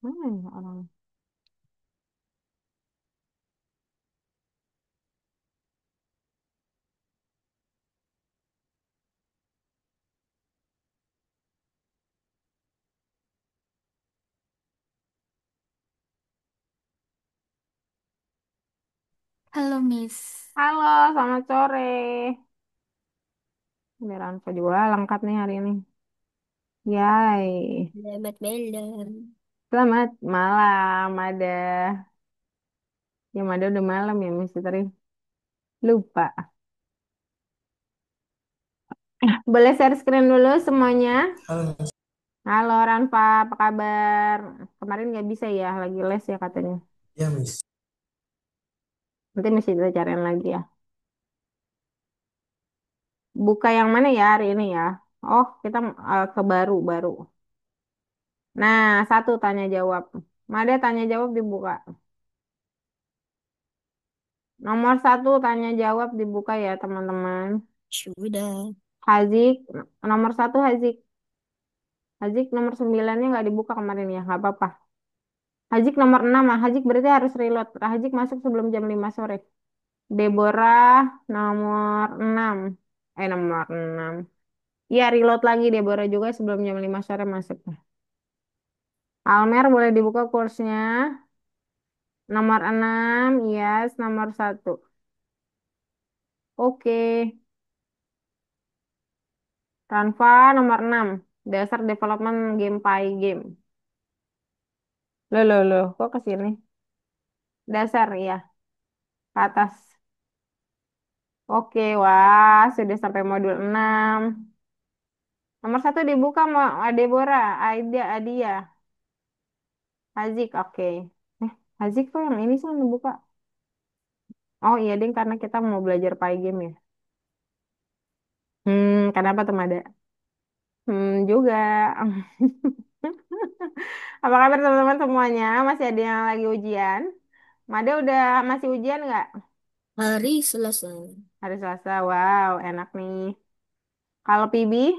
Mana ya orang? Halo Miss, Halo, selamat sore. Beneran Ranfa juga lengkap nih hari ini. Yay. selamat malam. Selamat malam, ada. Ya, ada udah malam ya, Misteri. Lupa. Boleh share screen dulu semuanya. Halo. Halo, Ranfa, apa kabar? Kemarin nggak bisa ya, lagi les ya katanya. Ya, Miss. Nanti mesti kita cariin lagi ya. Buka yang mana ya hari ini ya? Oh, kita ke baru-baru. Nah, satu tanya jawab. Mada tanya jawab dibuka. Nomor satu tanya jawab dibuka ya teman-teman. Sudah. Hazik, nomor satu Hazik. Hazik nomor sembilannya nggak dibuka kemarin ya, nggak apa-apa. Hazik nomor enam lah. Hazik berarti harus reload. Hazik masuk sebelum jam 5 sore. Deborah nomor enam. Nomor enam. Iya, reload lagi Deborah juga sebelum jam 5 sore masuk. Almer boleh dibuka kursnya. Nomor enam, yes, nomor satu. Oke. Ranfa nomor enam. Dasar development game Pi game. Loh, kok ke sini? Dasar ya, ke atas. Oke, wah, sudah sampai modul 6. Nomor satu dibuka mau Deborah, Aida, Adia, Hazik, oke. Hazik tuh yang ini sih yang dibuka. Oh iya, Ding, karena kita mau belajar Pi game ya. Kenapa tuh, Mada? Juga. Apa kabar teman-teman semuanya? Masih ada yang lagi ujian? Mada udah masih ujian nggak? Hari Selasa. Hari Selasa, wow, enak nih. Kalau Pibi,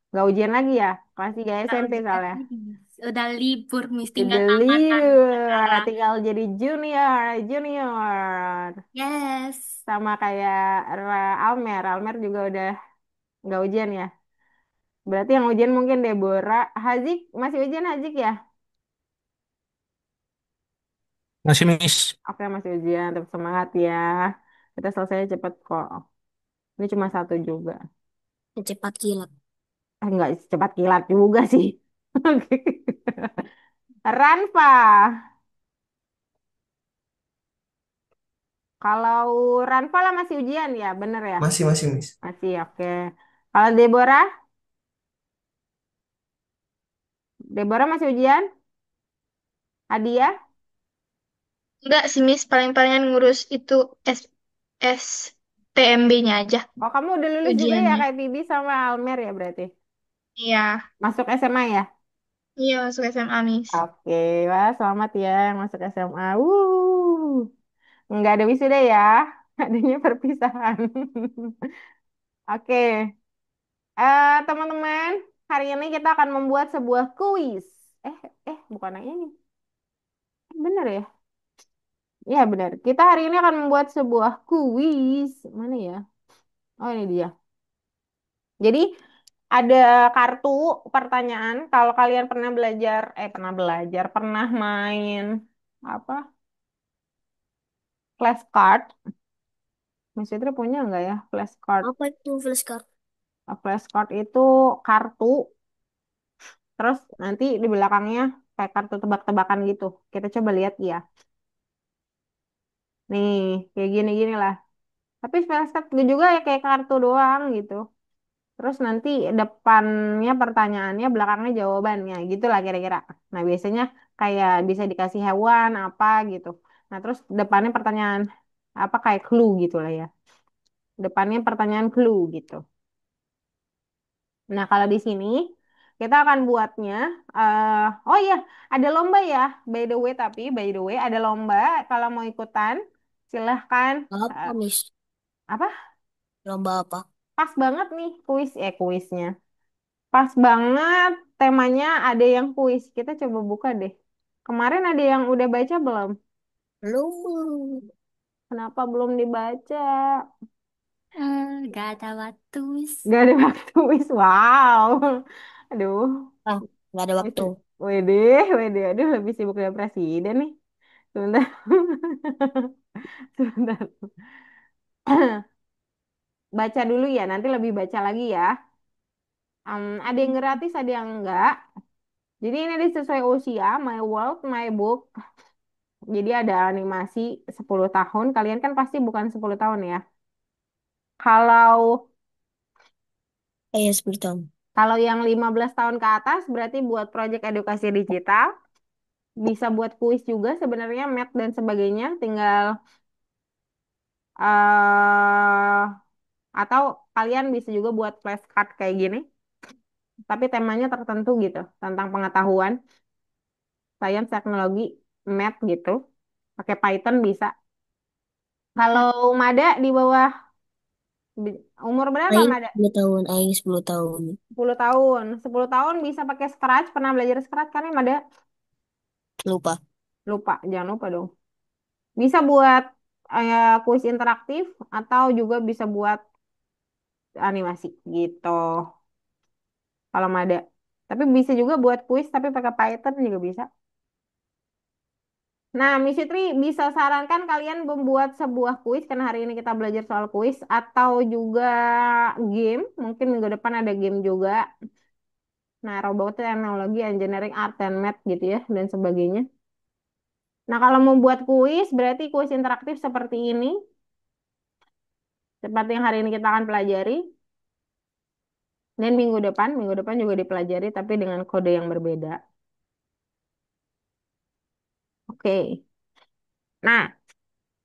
nggak ujian lagi ya? Kelas 3 Nggak SMP ujian soalnya. lagi, Miss. Udah libur, Miss. Tinggal Udah tamatan liur, sekarang. tinggal jadi junior, junior. Yes. Sama kayak Almer, Almer juga udah nggak ujian ya. Berarti yang ujian mungkin Deborah. Hazik, masih ujian Hazik ya? Masih, Miss. Oke, masih ujian, tetap semangat ya. Kita selesai cepet kok. Ini cuma satu juga. Cepat kilat. Nggak cepat kilat juga sih. Ranfa, kalau Ranfa lah masih ujian ya, bener ya? Masih, Miss. Masih, oke. Kalau Deborah, Deborah masih ujian? Hadiah? Enggak sih, Miss. Paling-palingan ngurus itu STMB-nya aja Oh, kamu udah lulus juga ya ujiannya. kayak Bibi sama Almer ya berarti? Iya. Masuk SMA ya? Iya, masuk SMA, Miss. Oke, wah selamat ya yang masuk SMA. Nggak ada wisuda ya, adanya perpisahan. Oke, teman-teman, hari ini kita akan membuat sebuah kuis. Eh, bukan yang ini. Bener ya? Iya benar. Kita hari ini akan membuat sebuah kuis. Mana ya? Oh ini dia. Jadi ada kartu pertanyaan. Kalau kalian pernah main apa? Flashcard. Mas Fitri punya nggak ya flashcard? Apa itu flashcard? Flashcard itu kartu, terus nanti di belakangnya kayak kartu tebak-tebakan gitu. Kita coba lihat ya. Nih, kayak gini-gini lah. Tapi flashcard juga ya kayak kartu doang gitu. Terus nanti depannya pertanyaannya, belakangnya jawabannya, gitu lah kira-kira. Nah, biasanya kayak bisa dikasih hewan apa gitu. Nah, terus depannya pertanyaan apa kayak clue gitu lah ya. Depannya pertanyaan clue gitu. Nah, kalau di sini kita akan buatnya. Oh iya, ada lomba ya. By the way, ada lomba. Kalau mau ikutan, silahkan. Eh, Apa, Miss? apa? Lomba apa? Pas banget nih kuisnya. Pas banget temanya ada yang kuis. Kita coba buka deh. Kemarin ada yang udah baca belum? Belum. Kenapa belum dibaca? Gak ada waktu, Miss. Gak ada waktu, wis. Wow. Aduh. Ah, gak ada Wis. waktu. Wede, wede. Aduh, lebih sibuk dari presiden nih. Sebentar. Sebentar. Baca dulu ya, nanti lebih baca lagi ya. Ada yang gratis, ada yang enggak. Jadi ini ada sesuai usia, My World, My Book. Jadi ada animasi 10 tahun. Kalian kan pasti bukan 10 tahun ya. Kalau Iya, 10 tahun. kalau yang 15 tahun ke atas berarti buat proyek edukasi digital. Bisa buat kuis juga sebenarnya, math dan sebagainya. Tinggal eh atau kalian bisa juga buat flashcard kayak gini. Tapi temanya tertentu gitu. Tentang pengetahuan, sains, teknologi, math gitu. Pakai Python bisa. Kalau Mada di bawah umur berapa Aing Mada? 10 tahun. Aing 10 tahun. 10 tahun. 10 tahun bisa pakai Scratch. Pernah belajar Scratch kan ya Mada? Lupa. Lupa, jangan lupa dong. Bisa buat kuis interaktif atau juga bisa buat animasi gitu. Kalau Mada. Tapi bisa juga buat kuis tapi pakai Python juga bisa. Nah, Miss Fitri bisa sarankan kalian membuat sebuah kuis karena hari ini kita belajar soal kuis atau juga game. Mungkin minggu depan ada game juga. Nah, robotik, teknologi, engineering, art, dan math gitu ya, dan sebagainya. Nah, kalau mau buat kuis, berarti kuis interaktif seperti ini. Seperti yang hari ini kita akan pelajari. Dan minggu depan juga dipelajari, tapi dengan kode yang berbeda. Oke. Nah,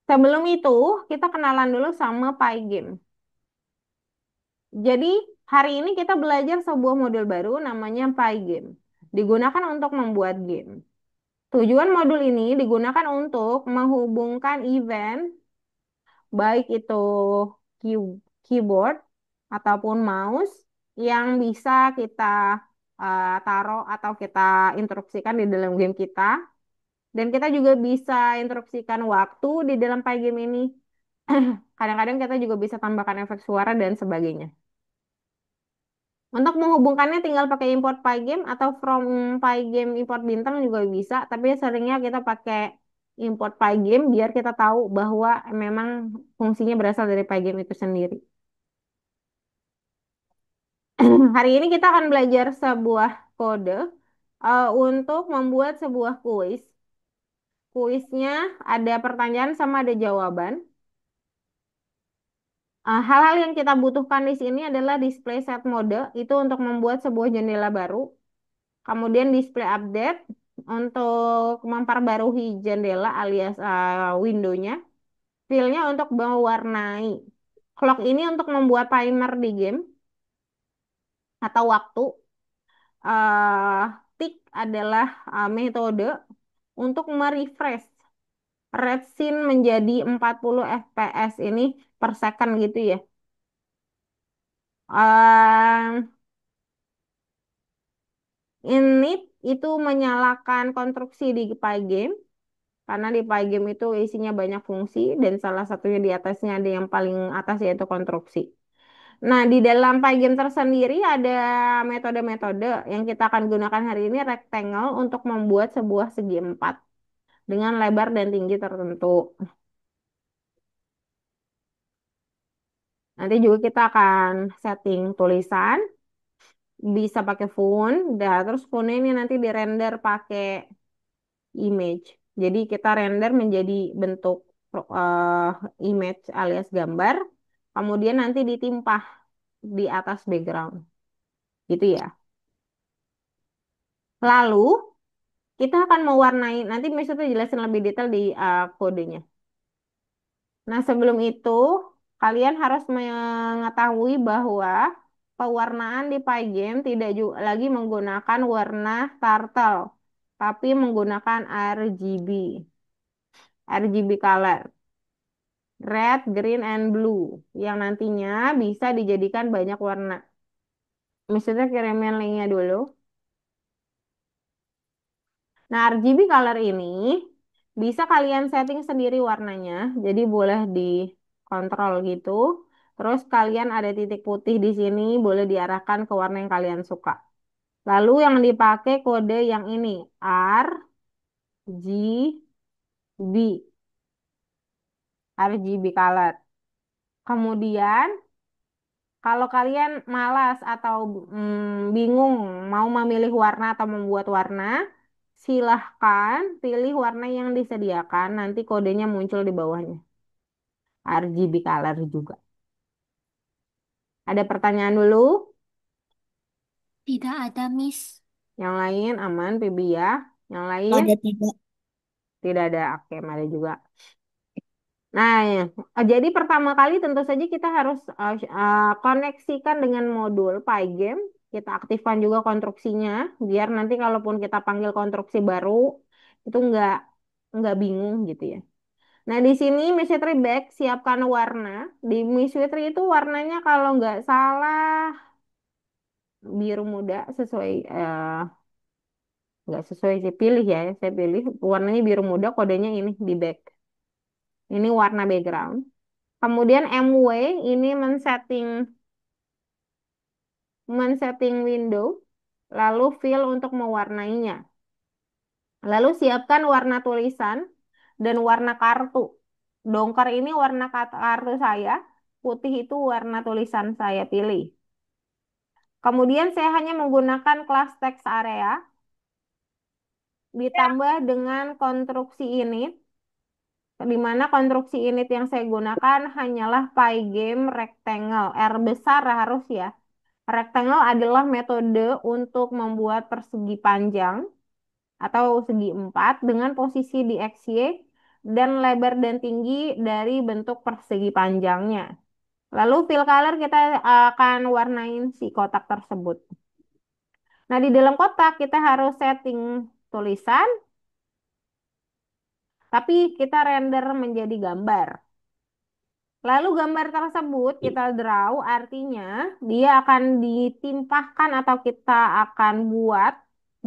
sebelum itu, kita kenalan dulu sama Pygame. Jadi, hari ini kita belajar sebuah modul baru namanya Pygame. Digunakan untuk membuat game. Tujuan modul ini digunakan untuk menghubungkan event baik itu keyboard ataupun mouse yang bisa kita taruh atau kita instruksikan di dalam game kita. Dan kita juga bisa instruksikan waktu di dalam Pygame ini. Kadang-kadang kita juga bisa tambahkan efek suara dan sebagainya. Untuk menghubungkannya tinggal pakai import Pygame atau from Pygame import bintang juga bisa. Tapi seringnya kita pakai import Pygame biar kita tahu bahwa memang fungsinya berasal dari Pygame itu sendiri. Hari ini kita akan belajar sebuah kode untuk membuat sebuah kuis. Kuisnya ada pertanyaan sama ada jawaban. Hal-hal yang kita butuhkan di sini adalah display set mode itu untuk membuat sebuah jendela baru. Kemudian display update untuk memperbarui jendela alias windownya. Fill-nya untuk mewarnai. Clock ini untuk membuat timer di game atau waktu. eh Tick adalah metode untuk merefresh red scene menjadi 40 fps ini per second gitu ya. Eh Init itu menyalakan konstruksi di Pygame karena di Pygame itu isinya banyak fungsi dan salah satunya di atasnya ada yang paling atas yaitu konstruksi. Nah, di dalam Pygame tersendiri ada metode-metode yang kita akan gunakan hari ini rectangle untuk membuat sebuah segi empat dengan lebar dan tinggi tertentu. Nanti juga kita akan setting tulisan, bisa pakai font, dan terus fontnya ini nanti dirender pakai image. Jadi kita render menjadi bentuk eh, image alias gambar, kemudian nanti ditimpah di atas background. Gitu ya. Lalu kita akan mewarnai, nanti misalnya jelasin lebih detail di kodenya. Nah, sebelum itu kalian harus mengetahui bahwa pewarnaan di Pygame tidak juga lagi menggunakan warna turtle, tapi menggunakan RGB, RGB color. Red, green, and blue yang nantinya bisa dijadikan banyak warna. Maksudnya kirimin linknya dulu. Nah, RGB color ini bisa kalian setting sendiri warnanya, jadi boleh dikontrol gitu. Terus kalian ada titik putih di sini, boleh diarahkan ke warna yang kalian suka. Lalu yang dipakai kode yang ini, RGB, RGB color. Kemudian kalau kalian malas atau bingung mau memilih warna atau membuat warna, silahkan pilih warna yang disediakan. Nanti kodenya muncul di bawahnya. RGB color juga. Ada pertanyaan dulu? Tidak ada, Miss. Yang lain aman, Pibi ya. Yang lain Ada tidak? tidak ada. Oke, ada juga. Nah, ya. Jadi pertama kali tentu saja kita harus koneksikan dengan modul Pygame. Kita aktifkan juga konstruksinya, biar nanti kalaupun kita panggil konstruksi baru, itu nggak bingung gitu ya. Nah, di sini Miss Fitri back, siapkan warna. Di Miss Fitri itu warnanya kalau nggak salah biru muda sesuai, nggak sesuai sih, pilih ya. Saya pilih warnanya biru muda, kodenya ini di back. Ini warna background. Kemudian MW ini men-setting window, lalu fill untuk mewarnainya. Lalu siapkan warna tulisan dan warna kartu. Dongker ini warna kartu saya, putih itu warna tulisan saya pilih. Kemudian saya hanya menggunakan kelas text area ditambah dengan konstruksi init, di mana konstruksi init yang saya gunakan hanyalah Pygame rectangle. R besar harus ya. Rectangle adalah metode untuk membuat persegi panjang atau segi empat dengan posisi di XY dan lebar dan tinggi dari bentuk persegi panjangnya. Lalu fill color kita akan warnain si kotak tersebut. Nah, di dalam kotak kita harus setting tulisan, tapi kita render menjadi gambar. Lalu gambar tersebut kita draw, artinya dia akan ditimpahkan atau kita akan buat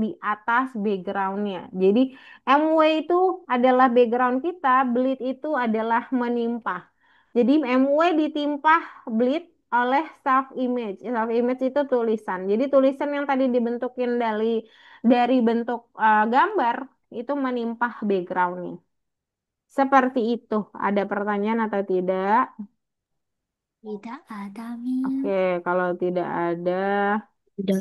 di atas backgroundnya. Jadi MW itu adalah background kita, bleed itu adalah menimpah. Jadi MW ditimpah bleed oleh self image. Self image itu tulisan. Jadi tulisan yang tadi dibentukin dari bentuk gambar itu menimpah backgroundnya. Seperti itu. Ada pertanyaan atau tidak? Tidak ada, Oke, Miss. kalau tidak ada, Udah.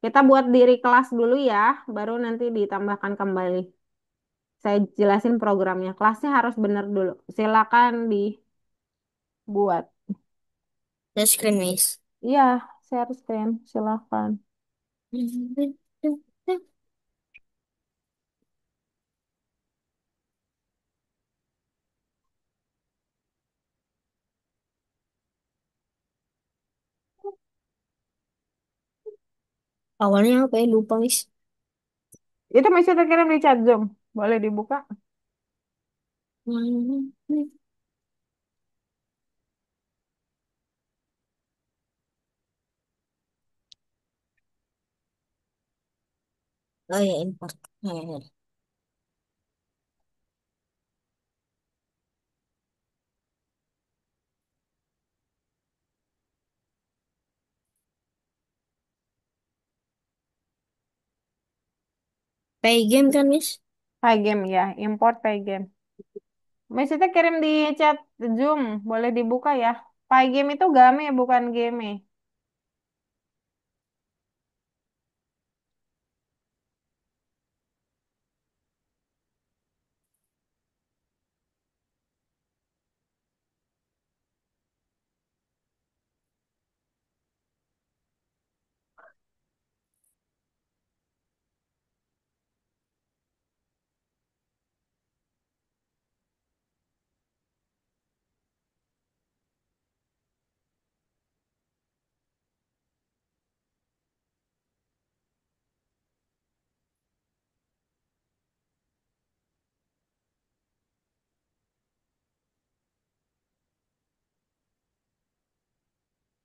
kita buat diri kelas dulu ya, baru nanti ditambahkan kembali. Saya jelasin programnya. Kelasnya harus benar dulu. Silakan dibuat. Udah screen, Miss. Iya, share screen. Silakan. Awalnya apa ya? Lupa, Miss. Itu masih terkirim di chat Zoom. Boleh dibuka? Oh ya, import. Ya, ya, ya. Pay game kan, Miss? Pygame ya, import Pygame. Masih kirim di chat Zoom. Boleh dibuka ya. Pygame itu game bukan game.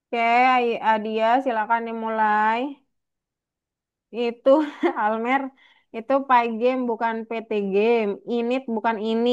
Oke, Adia silakan dimulai. Itu Almer, Itu Pi Game bukan PT Game. Init bukan ini.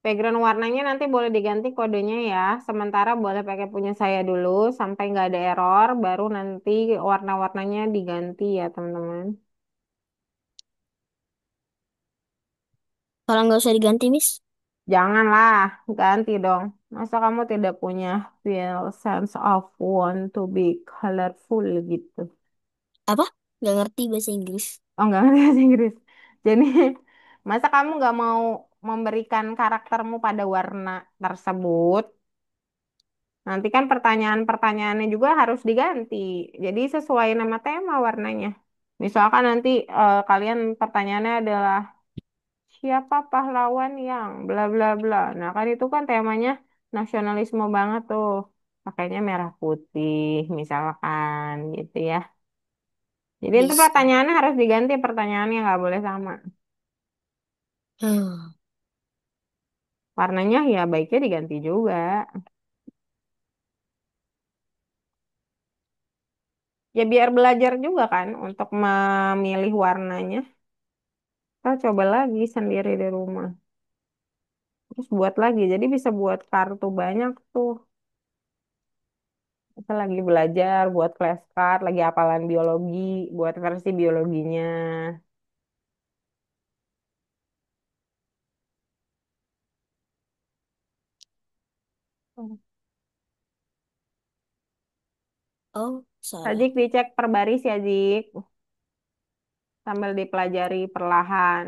Background warnanya nanti boleh diganti kodenya ya. Sementara boleh pakai punya saya dulu sampai nggak ada error. Baru nanti warna-warnanya diganti ya teman-teman. Kalau nggak usah diganti, Miss. Janganlah, ganti dong. Masa kamu tidak punya feel sense of want to be colorful gitu? Apa? Nggak ngerti bahasa Inggris. Oh, nggak ngerti bahasa Inggris. Jadi, masa kamu nggak mau memberikan karaktermu pada warna tersebut? Nanti kan pertanyaan-pertanyaannya juga harus diganti. Jadi sesuai nama tema warnanya. Misalkan nanti kalian pertanyaannya adalah siapa pahlawan yang bla bla bla. Nah kan itu kan temanya nasionalisme banget tuh. Pakainya merah putih misalkan gitu ya. Jadi itu Bisa. pertanyaannya harus diganti pertanyaannya nggak boleh sama. Hmm. Warnanya ya baiknya diganti juga. Ya biar belajar juga kan untuk memilih warnanya. Kita coba lagi sendiri di rumah. Terus buat lagi. Jadi bisa buat kartu banyak tuh. Kita lagi belajar buat flashcard, lagi hafalan biologi, buat versi biologinya. Oh, salah. Sajik dicek per baris ya, Jik. Sambil dipelajari perlahan.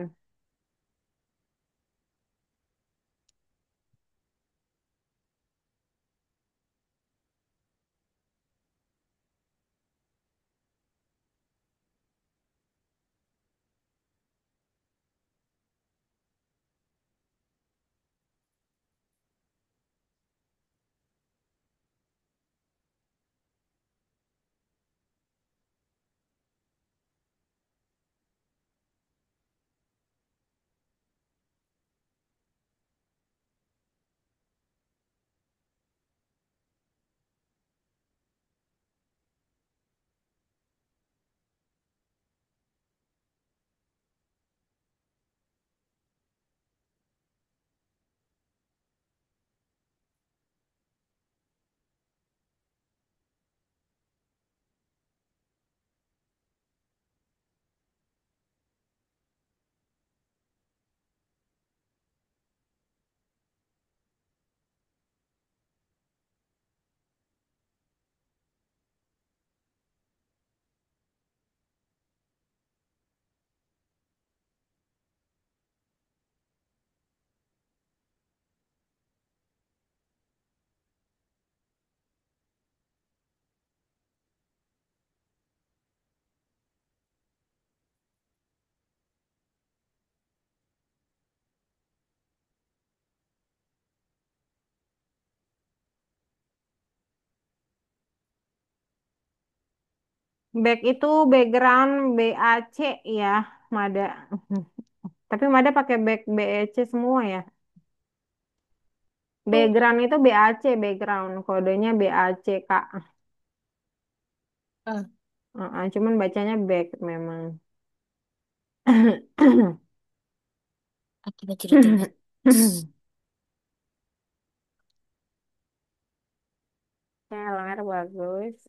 Back itu background BAC ya, Mada. Tapi Mada pakai back BEC semua ya. Oh. Background itu BAC, background. Kodenya BAC, Kak. Ah, Cuman bacanya back memang. akibat tidak ingat. Keler bagus.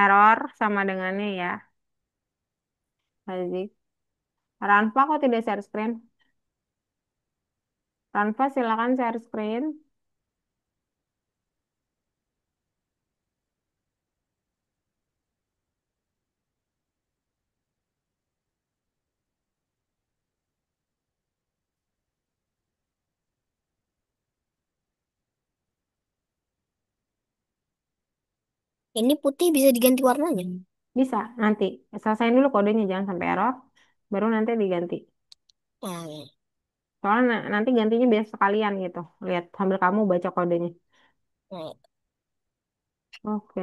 Error sama dengannya ya. Hazik. Ranfa kok tidak share screen? Ranfa silakan share screen. Ini putih bisa diganti warnanya. Bisa, nanti. Selesaiin dulu kodenya, jangan sampai error. Baru nanti diganti. Nah, Soalnya nanti gantinya biasa sekalian gitu. Lihat sambil kamu baca kodenya. nah, Oke.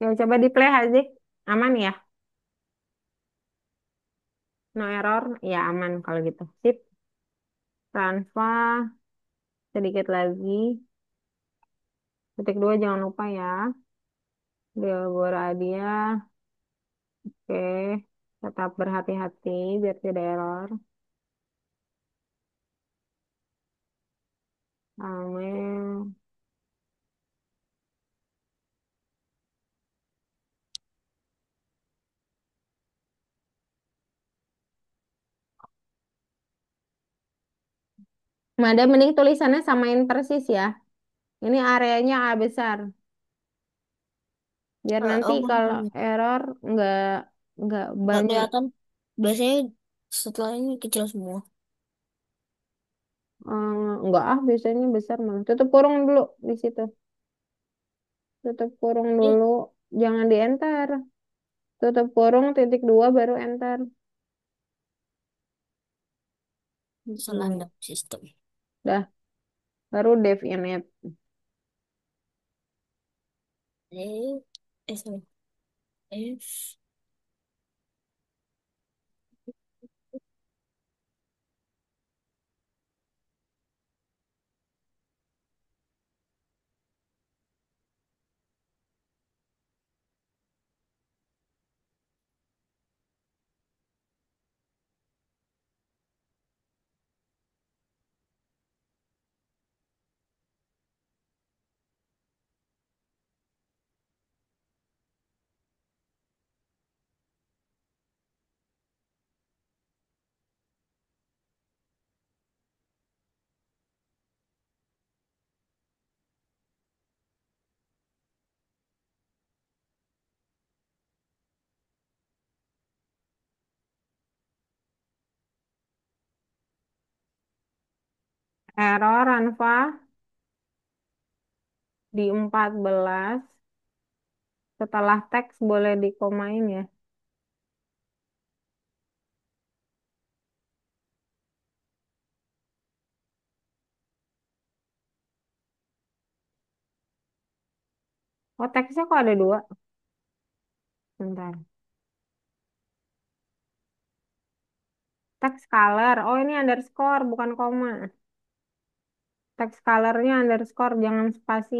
Ya, coba di play Hazik. Aman ya? No error? Ya aman kalau gitu. Sip. Transfer. Sedikit lagi. Ketik dua jangan lupa ya. Deobora dia. Oke. Tetap berhati-hati biar tidak error. Amin. Mada mending tulisannya samain persis ya. Ini areanya A besar. Biar nanti oh, kalau error nggak nggak nggak banyak. kelihatan. Biasanya setelah ini kecil semua. Nggak biasanya besar malah. Tutup kurung dulu di situ. Tutup kurung Ini dulu. Jangan di enter. Tutup kurung titik dua baru enter. salah Mm, dalam sistem. Dah, baru dev init. Eh, sorry. F. Error Anfa di 14. Setelah teks boleh dikomain ya. Oh, teksnya kok ada dua? Bentar. Teks color. Oh, ini underscore, bukan koma. Teks colornya underscore, jangan spasi.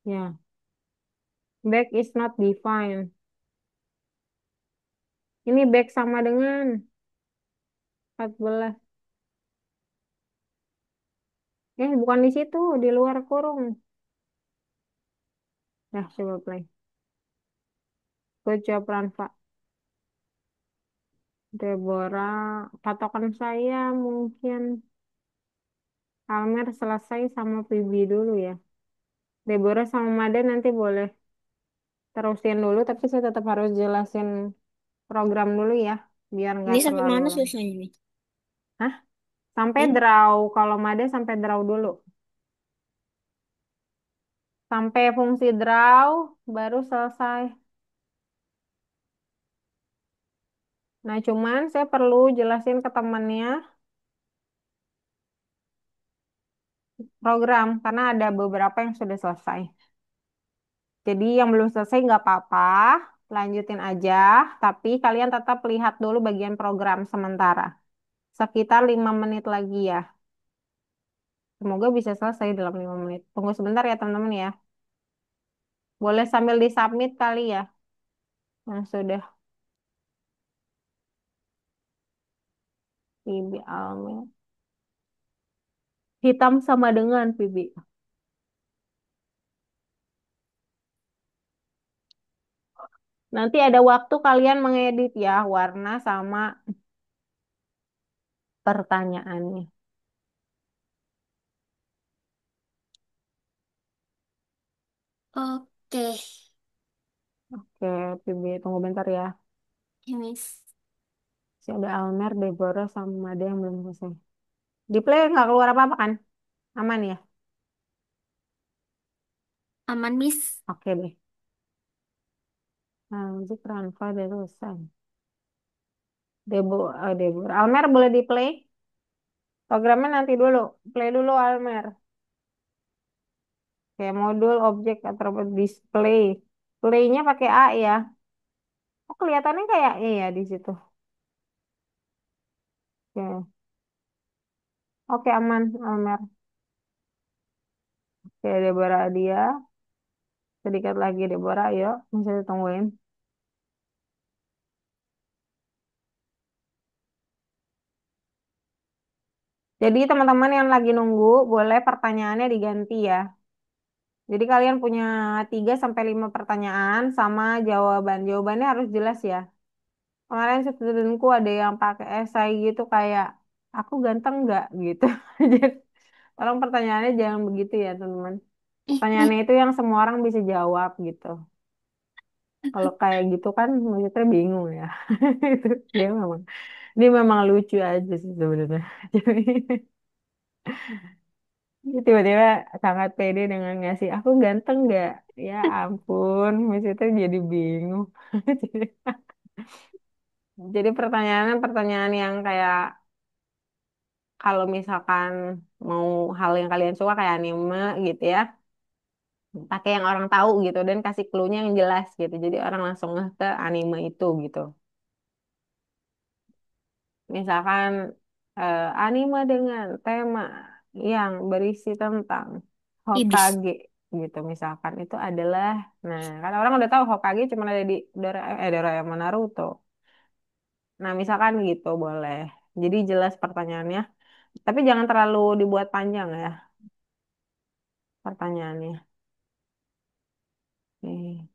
Ya, back is not defined. Ini back sama dengan 14. Bukan di situ, di luar kurung. Nah, coba play. Good job, Ranfa. Deborah, patokan saya mungkin Almer selesai sama Pibi dulu ya. Deborah sama Made nanti boleh terusin dulu, tapi saya tetap harus jelasin program dulu ya, biar Ini nggak sampai terlalu mana lama. selesainya nih? Hah? Sampai Ini draw, kalau Made sampai draw dulu. Sampai fungsi draw, baru selesai. Nah, cuman saya perlu jelasin ke temennya program, karena ada beberapa yang sudah selesai. Jadi yang belum selesai nggak apa-apa, lanjutin aja. Tapi kalian tetap lihat dulu bagian program sementara. Sekitar 5 menit lagi ya. Semoga bisa selesai dalam 5 menit. Tunggu sebentar ya teman-teman ya. Boleh sambil disubmit kali ya. Nah, sudah. Bibi Almer. Hitam sama dengan Bibi. Nanti ada waktu kalian mengedit ya warna sama pertanyaannya. Oke, Oke, Bibi tunggu bentar ya. ya, Miss. Si ada Almer, Deborah sama ada yang belum selesai. Di play nggak keluar apa-apa kan? Aman ya? Aman, Miss. Oke deh. Nah, musik Ranfa udah selesai. Deborah. Almer boleh di play? Programnya nanti dulu. Play dulu Almer. Kayak modul, objek, atau display. Playnya pakai A ya. Oh, kelihatannya kayak E ya di situ. Oke, oke aman, Almer. Oke, Deborah dia. Sedikit lagi Deborah, yuk. Masih ditungguin. Jadi teman-teman yang lagi nunggu, boleh pertanyaannya diganti ya. Jadi kalian punya 3 sampai 5 pertanyaan sama jawaban. Jawabannya harus jelas ya. Kemarin studentku ada yang pakai esai gitu kayak, aku ganteng nggak gitu. Jadi tolong pertanyaannya jangan begitu ya teman-teman. Pertanyaannya itu yang semua orang bisa jawab gitu. Kalau kayak gitu kan maksudnya bingung ya. Itu dia memang lucu aja sih sebenarnya. Jadi dia tiba-tiba sangat pede dengan ngasih aku ganteng nggak? Ya ampun, maksudnya jadi bingung. Jadi, jadi pertanyaan yang kayak kalau misalkan mau hal yang kalian suka kayak anime gitu ya, pakai yang orang tahu gitu dan kasih clue-nya yang jelas gitu. Jadi orang langsung ngeh ke anime itu gitu. Misalkan anime dengan tema yang berisi tentang Iblis. Hokage gitu misalkan itu adalah nah kan orang udah tahu Hokage cuma ada di Doraemon Naruto. Nah, misalkan gitu boleh. Jadi jelas pertanyaannya, tapi jangan terlalu dibuat panjang ya pertanyaannya. Oke.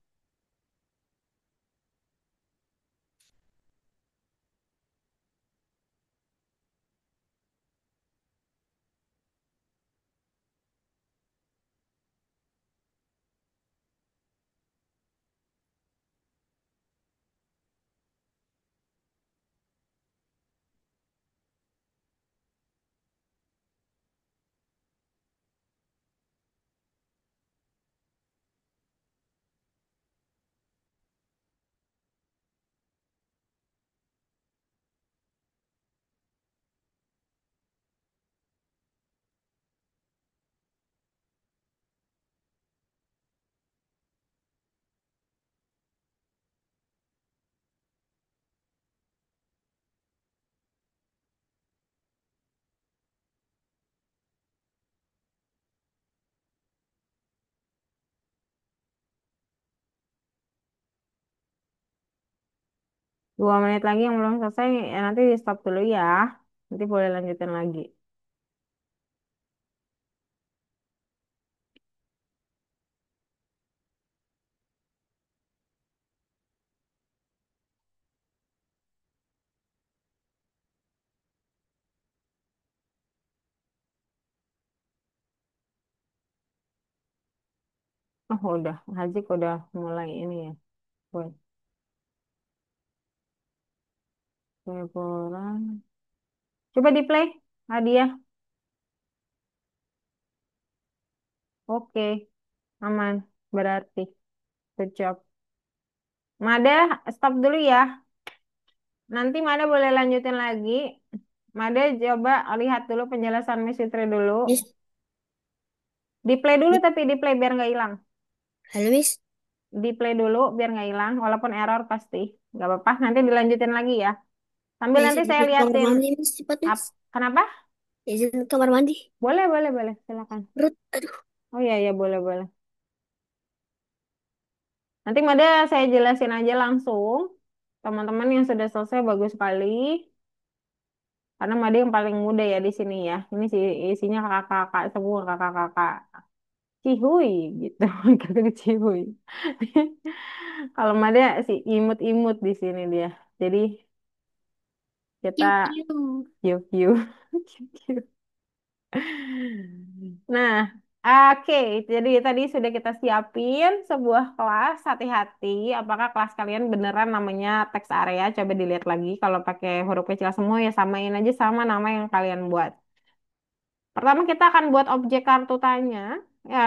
2 menit lagi yang belum selesai, ya nanti di stop dulu ya. Nanti boleh lanjutin lagi. Oh udah, Hazik udah mulai ini ya. Buat laporan. Coba di play, hadiah. Oke, aman. Berarti, good job. Mada, stop dulu ya. Nanti Mada boleh lanjutin lagi. Mada coba lihat dulu penjelasan Miss Fitri dulu. Miss. Di play dulu Miss. tapi di play biar nggak hilang. Halo, Miss. Di play dulu biar nggak hilang. Walaupun error pasti. Nggak apa-apa. Nanti dilanjutin lagi ya. Sambil Saya nanti saya sedikit liatin. pengumuman nih, Miss. Cepat, Up. Miss. Kenapa? Izin kamar mandi. Boleh, boleh, boleh. Silakan. Perut, aduh. Oh iya, iya, boleh, boleh. Nanti Mada saya jelasin aja langsung. Teman-teman yang sudah selesai bagus sekali. Karena Mada yang paling muda ya di sini ya. Ini sih isinya kakak-kakak semua, kakak-kakak. Cihuy gitu. Kakak cihuy. Kalau Mada sih imut-imut di sini dia. Jadi kita Kiu kiu. kiu-kiu. Kiu-kiu. Nah, oke. Jadi tadi sudah kita siapin sebuah kelas. Hati-hati, apakah kelas kalian beneran namanya teks area? Coba dilihat lagi. Kalau pakai huruf kecil semua ya samain aja sama nama yang kalian buat. Pertama kita akan buat objek kartu tanya ya,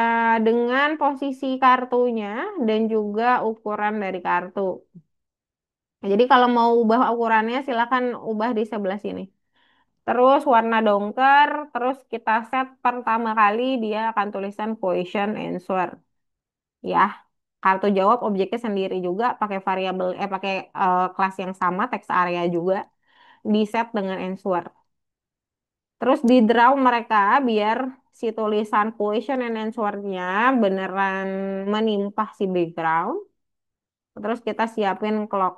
dengan posisi kartunya dan juga ukuran dari kartu. Jadi kalau mau ubah ukurannya silakan ubah di sebelah sini. Terus warna dongker, terus kita set pertama kali dia akan tulisan question answer. Ya, kartu jawab objeknya sendiri juga pakai variabel pakai kelas yang sama teks area juga di set dengan answer. Terus di draw mereka biar si tulisan question and answer-nya beneran menimpa si background. Terus kita siapin clock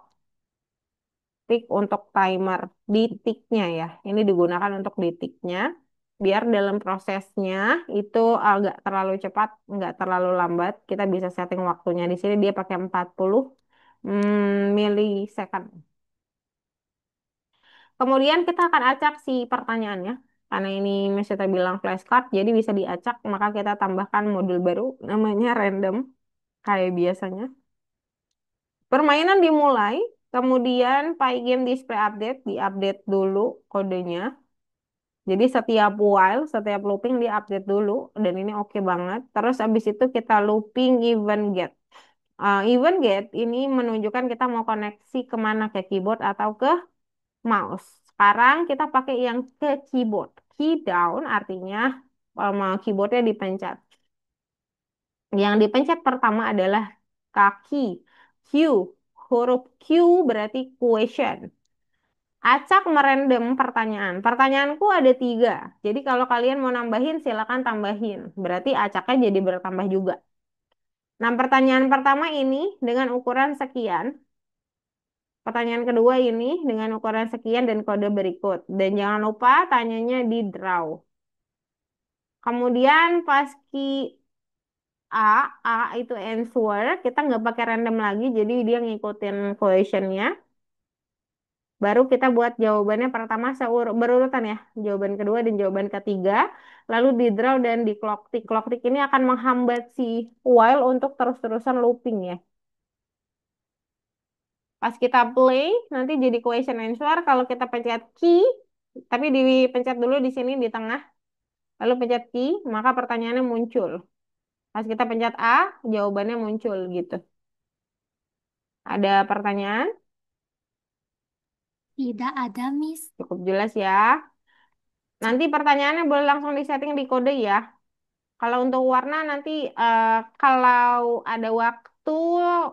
tick untuk timer di ticknya ya. Ini digunakan untuk di ticknya. Biar dalam prosesnya itu agak terlalu cepat, nggak terlalu lambat. Kita bisa setting waktunya. Di sini dia pakai 40 milisecond. Kemudian kita akan acak si pertanyaannya. Karena ini Meseta bilang flashcard, jadi bisa diacak. Maka kita tambahkan modul baru namanya random kayak biasanya. Permainan dimulai, kemudian Pygame display update, diupdate dulu kodenya. Jadi setiap while, setiap looping diupdate dulu, dan ini oke banget. Terus abis itu kita looping event get. Event get ini menunjukkan kita mau koneksi kemana, ke keyboard atau ke mouse. Sekarang kita pakai yang ke keyboard. Key down artinya keyboardnya dipencet. Yang dipencet pertama adalah kaki Q. Huruf Q berarti question. Acak merandom pertanyaan. Pertanyaanku ada 3. Jadi kalau kalian mau nambahin silakan tambahin. Berarti acaknya jadi bertambah juga. Nah, pertanyaan pertama ini dengan ukuran sekian. Pertanyaan kedua ini dengan ukuran sekian dan kode berikut. Dan jangan lupa tanyanya di draw. Kemudian pas A, A itu answer, kita nggak pakai random lagi, jadi dia ngikutin questionnya. Baru kita buat jawabannya pertama berurutan ya. Jawaban kedua dan jawaban ketiga. Lalu di draw dan di clock tick. Clock tick ini akan menghambat si while untuk terus-terusan looping ya. Pas kita play, nanti jadi question answer. Kalau kita pencet key, tapi dipencet dulu di sini di tengah. Lalu pencet key, maka pertanyaannya muncul. Pas kita pencet A, jawabannya muncul gitu. Ada pertanyaan? Tidak ada, Miss. Cukup jelas ya. Nanti pertanyaannya boleh langsung disetting di kode ya. Kalau untuk warna nanti eh, kalau ada waktu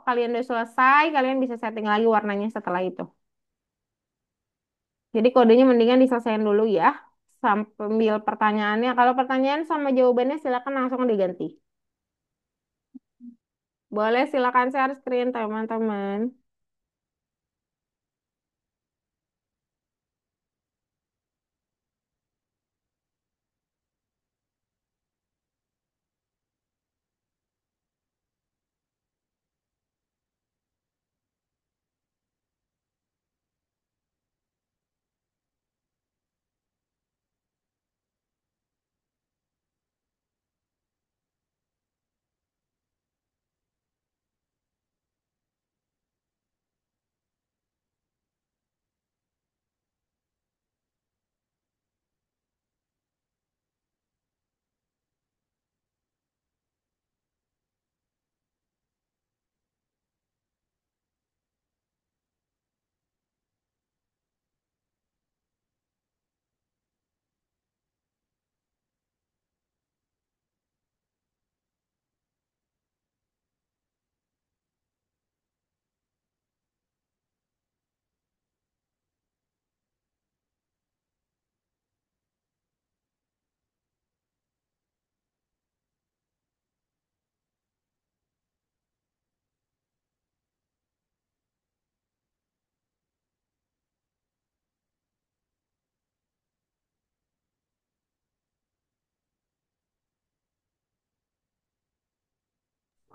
kalian udah selesai, kalian bisa setting lagi warnanya setelah itu. Jadi kodenya mendingan diselesaikan dulu ya. Sambil pertanyaannya. Kalau pertanyaan sama jawabannya silakan langsung diganti. Boleh silakan share screen teman-teman.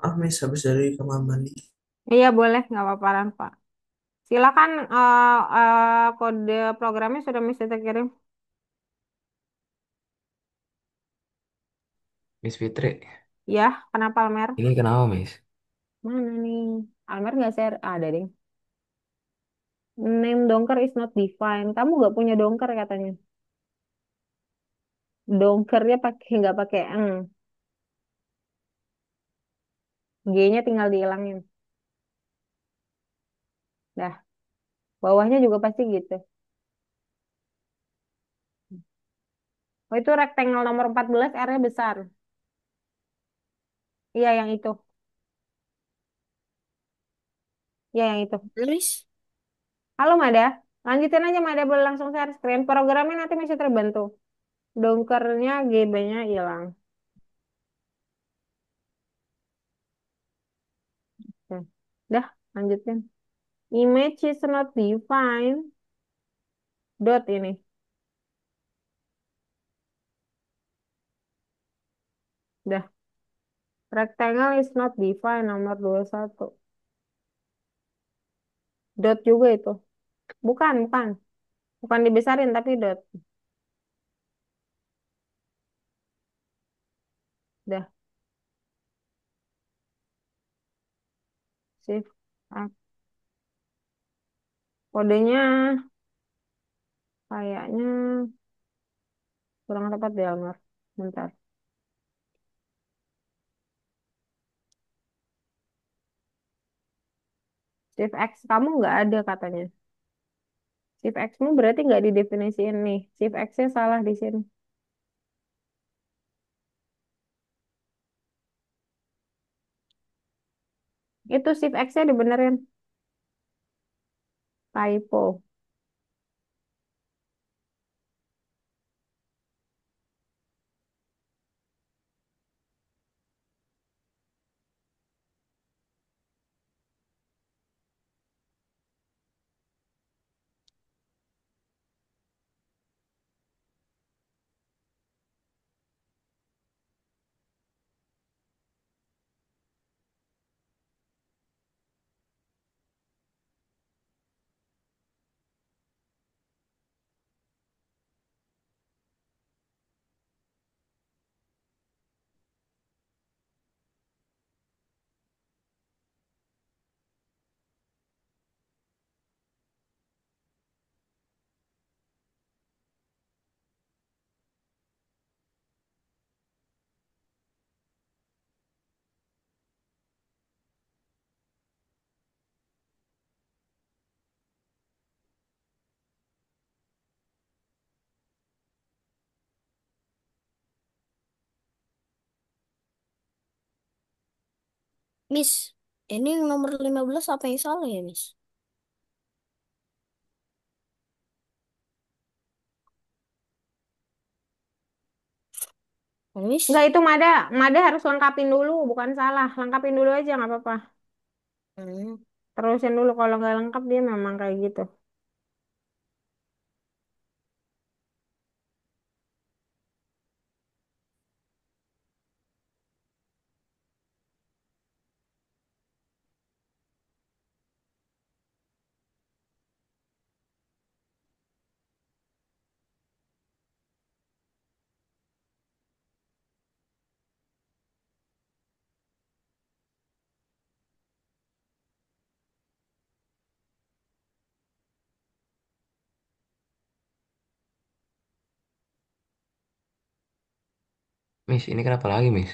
Ah, Miss, habis dari kamar mandi. Iya boleh, nggak apa-apa Pak. Silakan kode programnya sudah bisa kirim. Miss Fitri, Ya, kenapa Almer? ini kenapa Miss? Mana nih? Almer nggak share? Ada deh. Name dongker is not defined. Kamu nggak punya dongker katanya. Dongkernya pakai nggak pakai eng. G-nya tinggal dihilangin. Dah, bawahnya juga pasti gitu. Oh, itu rectangle nomor 14 R-nya besar. Iya, yang itu. Iya, yang itu. Miss. Halo, Mada. Lanjutin aja, Mada. Boleh langsung share screen. Programnya nanti masih terbantu. Dongkernya GB-nya hilang. Oke. Dah, lanjutin. Image is not defined. Dot ini. Dah. Rectangle is not defined nomor 21. Dot juga itu. Bukan, bukan. Bukan dibesarin tapi dot. Dah. Shift. Ah, kodenya kayaknya kurang tepat deh, Almar. Bentar. Shift X kamu nggak ada katanya. Shift X-mu berarti nggak didefinisiin nih. Shift X-nya salah di sini. Itu Shift X-nya dibenerin. Typo. Miss. Ini yang nomor 15 apa yang salah ya, Miss? Miss. Enggak, itu Mada. Mada harus lengkapin dulu, bukan salah. Lengkapin dulu aja, nggak apa-apa. Hmm. Terusin dulu, kalau nggak lengkap dia memang kayak gitu. Miss, ini kenapa lagi Miss?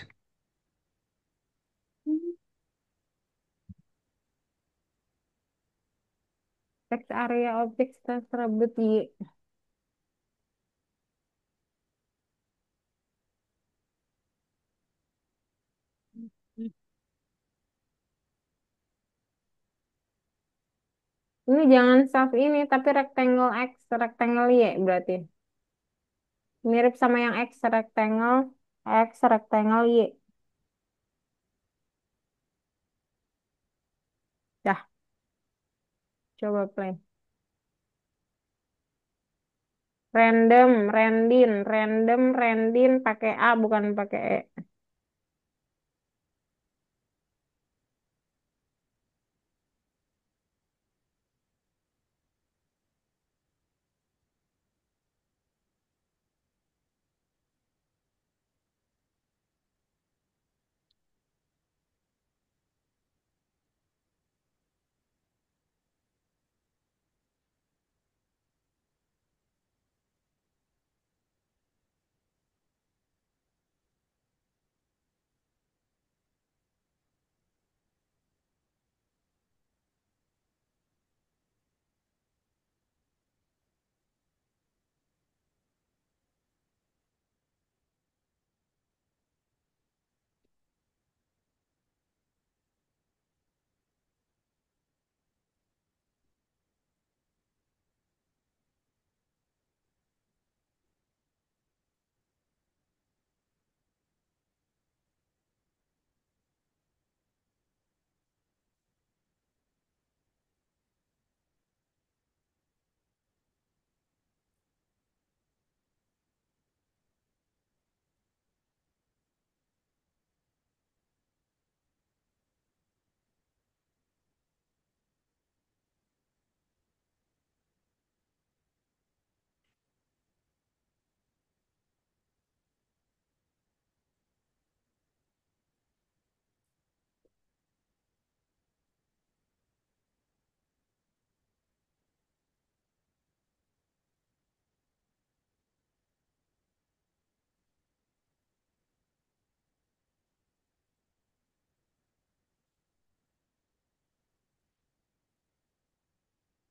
Text area object tersebut Y. Ini jangan save ini, tapi rectangle X, rectangle Y berarti. Mirip sama yang X, rectangle Y. Dah, coba play. Random, randin pakai A bukan pakai E.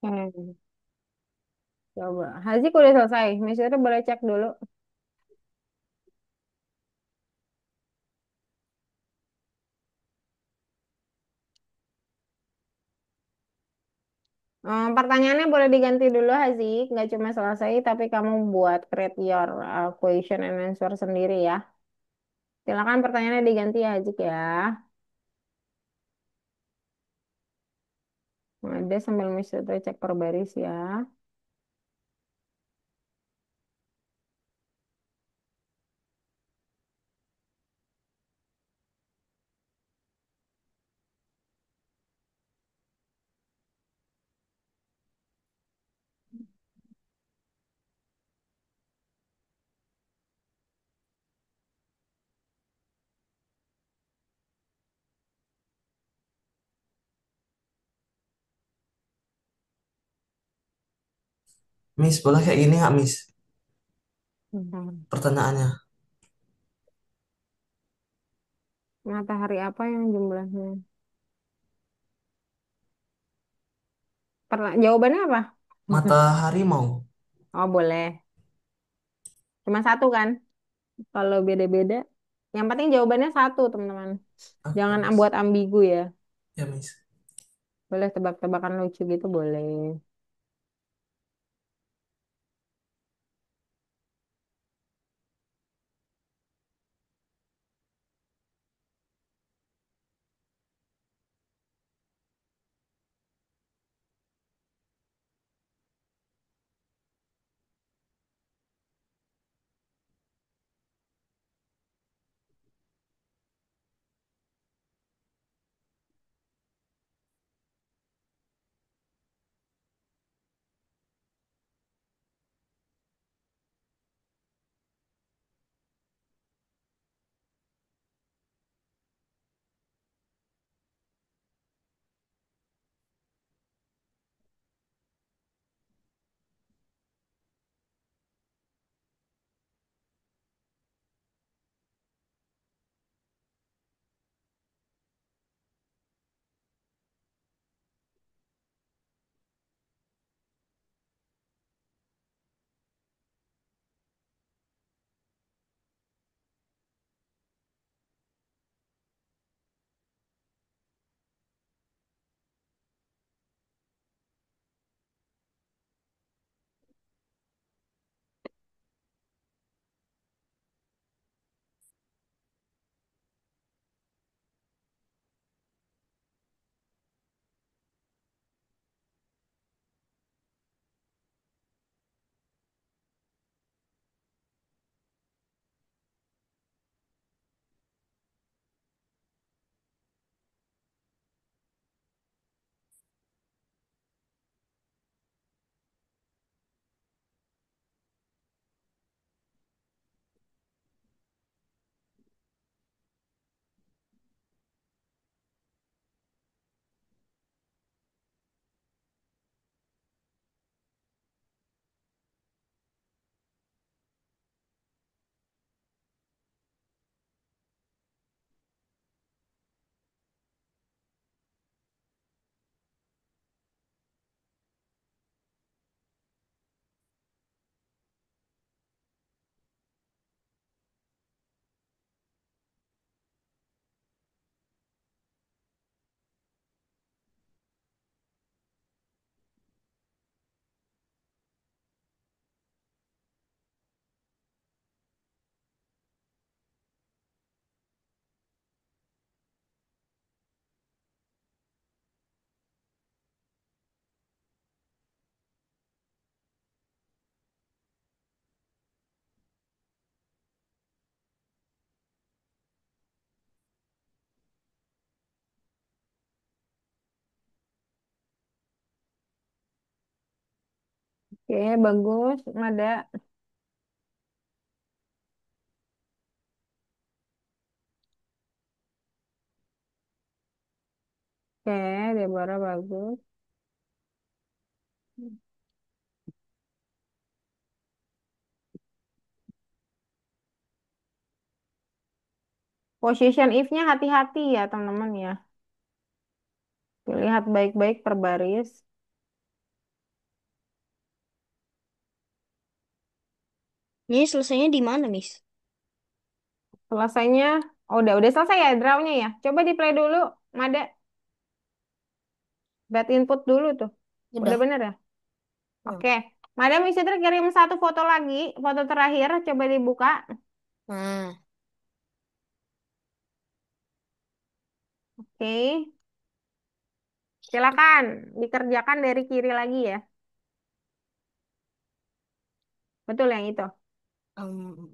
Oke, coba. Hazik udah selesai. Miss Fitri boleh cek dulu. Pertanyaannya boleh diganti dulu, Hazik. Nggak cuma selesai, tapi kamu buat create your question and answer sendiri ya. Silakan pertanyaannya diganti ya, Hazik ya. Ada sambil Miss Fitri cek per baris ya. Miss, boleh kayak gini nggak, Miss? Bentar. Pertanyaannya. Matahari apa yang jumlahnya? Jawabannya apa? Mata harimau. Oh, boleh. Cuma satu kan? Kalau beda-beda. Yang penting jawabannya satu, teman-teman. Oke, Jangan Miss. buat ambigu ya. Ya, Miss. Boleh tebak-tebakan lucu gitu, boleh. Oke, bagus. Ada. Oke, Deborah bagus. Position if-nya hati-hati ya, teman-teman ya. Lihat baik-baik per baris. Ini selesainya di mana, Miss? Selesainya, oh, udah selesai ya drawnya ya. Coba di play dulu, Mada. Buat input dulu tuh. Udah Udah. bener ya? Hmm. Oke. Madam Wisitra kirim satu foto lagi, foto terakhir, coba dibuka. Nah, Oke, silakan dikerjakan dari kiri lagi ya. Betul yang itu. um,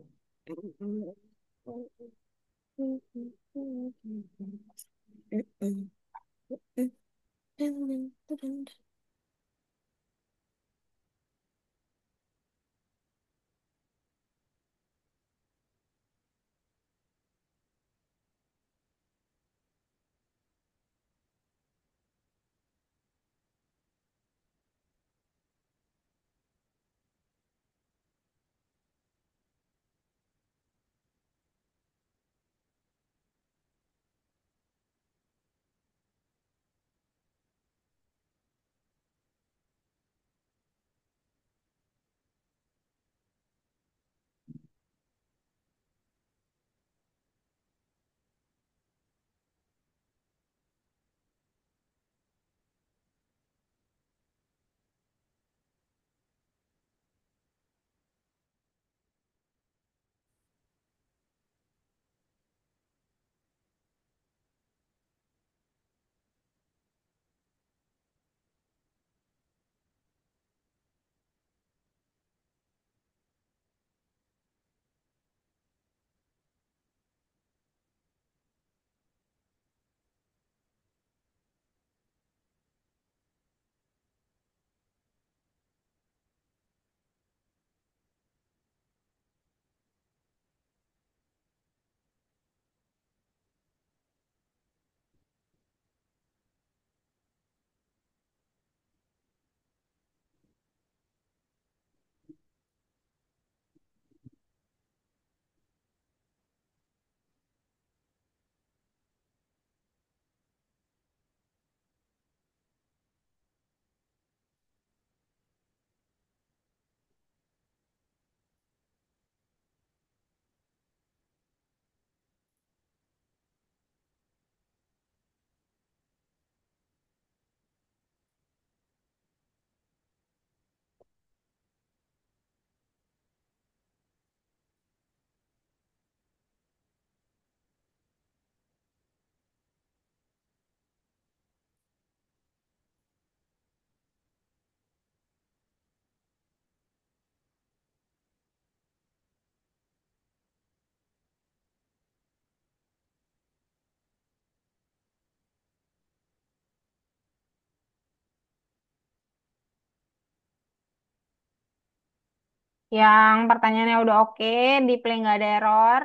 Yang pertanyaannya udah oke, di play nggak ada error.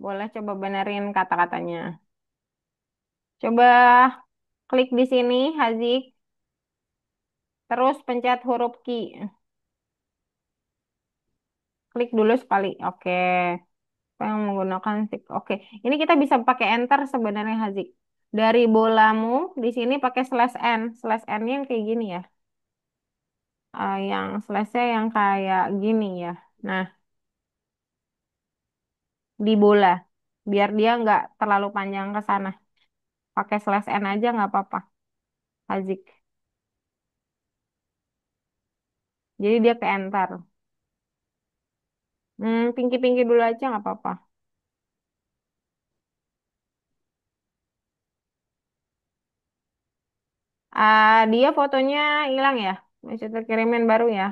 Boleh coba benerin kata-katanya. Coba klik di sini, Hazik. Terus pencet huruf Q. Klik dulu sekali. Oke. Apa yang menggunakan stick? Oke. Ini kita bisa pakai enter sebenarnya, Hazik. Dari bolamu di sini pakai slash n. Slash n yang kayak gini ya. Yang slashnya yang kayak gini ya. Nah, di bola. Biar dia nggak terlalu panjang ke sana. Pakai slash n aja nggak apa-apa, Hazik. Jadi dia ke enter. Pinky-pinky dulu aja nggak apa-apa. Dia fotonya hilang ya. Masih terkirimin baru ya.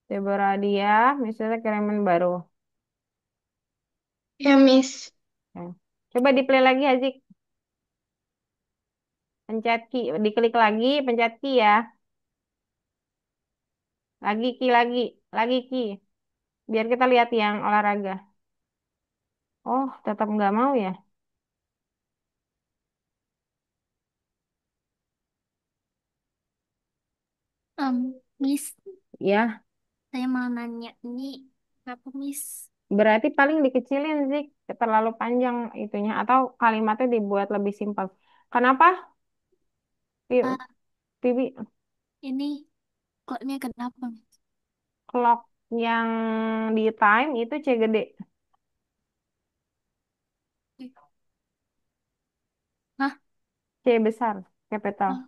Deborah dia, misalnya kirimin baru. Ya, Miss. Oke. Coba di play lagi Hazik. Pencet key, diklik lagi, pencet key ya. Lagi key lagi, lagi key. Biar kita lihat yang olahraga. Oh, tetap nggak mau ya? Miss, Ya, saya mau nanya ini apa, Miss? berarti paling dikecilin Zik. Terlalu panjang itunya atau kalimatnya dibuat lebih simpel. Kenapa? Pi- Ah, Pipi, ini clocknya kenapa, Miss? clock yang di time itu C gede, Hah? C besar, capital. Oh,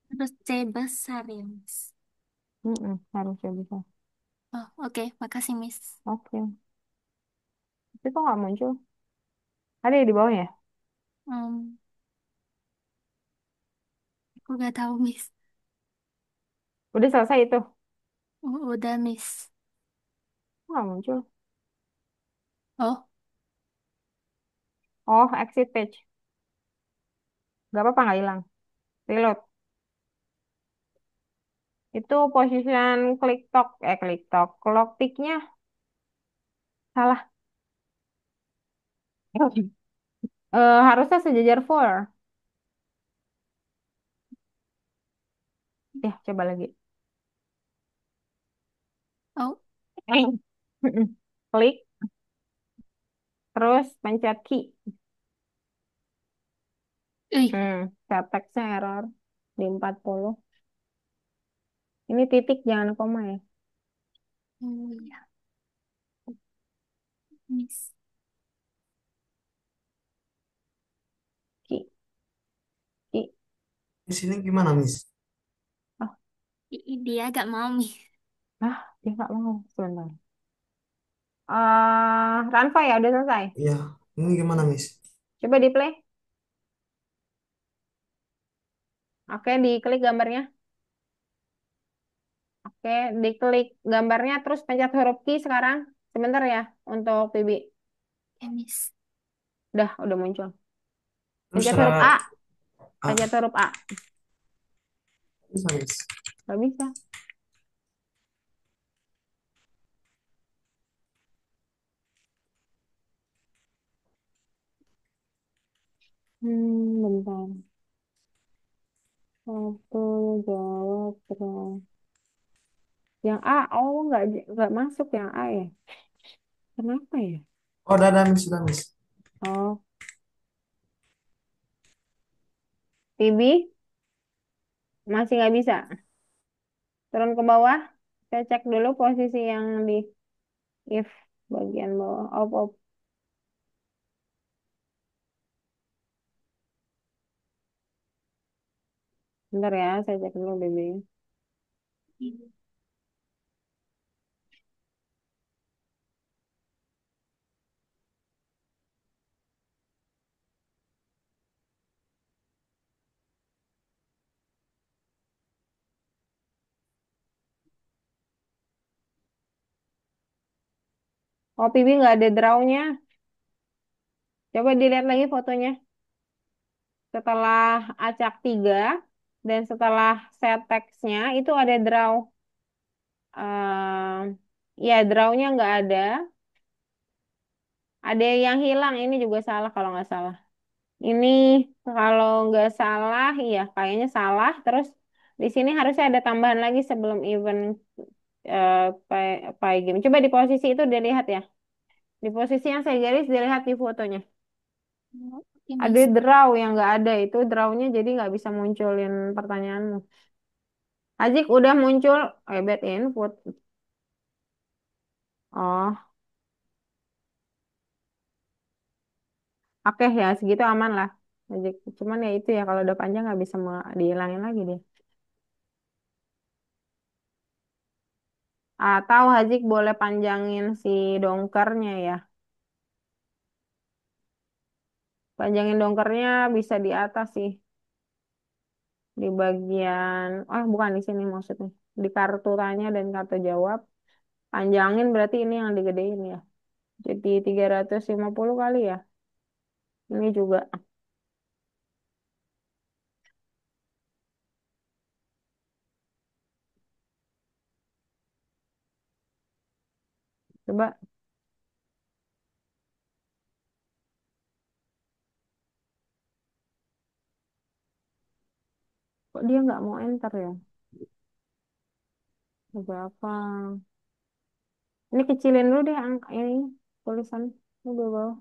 terus C besar ya, Miss. Harus C besar. Oh, oke. Makasih, Miss. Oke. Tapi kok nggak muncul? Ada ya di bawah ya? Um, aku nggak tahu, Miss. Udah selesai itu. Udah, Miss. Kok nggak muncul? Oh, Oh, exit page. Gak apa-apa, nggak hilang. Reload. Itu position klik talk. Clock ticknya salah. Harusnya sejajar 4. Ya, coba lagi. oh, Klik, terus pencet key. ih. Syntaxnya error di 40. Ini titik, jangan koma ya. Ya, Miss. Key, key. Di sini gimana, Miss? Oh, Dia agak mau, Miss. dia nggak mau. Sebentar. Ranva ya, udah selesai. Iya, ini gimana, Miss? Coba di play. Oke, diklik gambarnya. Oke, diklik gambarnya terus pencet huruf key sekarang. Sebentar ya untuk PB. Ya, Miss. Udah muncul. Terus Pencet cara huruf A, ah, pencet huruf A. bisa, Miss. Gak bisa. Bentar. Satu jawab terus. Yang A, oh nggak masuk yang A ya. Kenapa ya? Oh, udah, Miss, sudah, Miss. Oh, PB masih nggak bisa. Turun ke bawah. Saya cek dulu posisi yang di if bagian bawah. Op. Bentar ya, saya cek dulu BB. Oh, PB nggak ada draw-nya. Coba dilihat lagi fotonya. Setelah acak 3 dan setelah set text-nya itu ada draw. Ya, draw-nya nggak ada. Ada yang hilang. Ini juga salah kalau nggak salah. Ini kalau nggak salah, iya kayaknya salah. Terus di sini harusnya ada tambahan lagi sebelum event eh, pay game. Coba di posisi itu dilihat ya. Di posisi yang saya garis dilihat di fotonya. Oke, Ada Miss. draw yang nggak ada itu drawnya jadi nggak bisa munculin pertanyaanmu. Azik udah muncul bad input. Oh, oke ya segitu aman lah. Azik. Cuman ya itu ya kalau udah panjang nggak bisa dihilangin lagi deh. Atau Hazik boleh panjangin si dongkernya ya. Panjangin dongkernya bisa di atas sih. Di bagian, bukan di sini maksudnya. Di kartu tanya dan kartu jawab. Panjangin berarti ini yang digedein ya. Jadi 350 kali ya. Ini juga. Coba, kok dia nggak mau enter ya? Berapa? Ini kecilin dulu deh angka ini. Tulisan. Ini di bawah.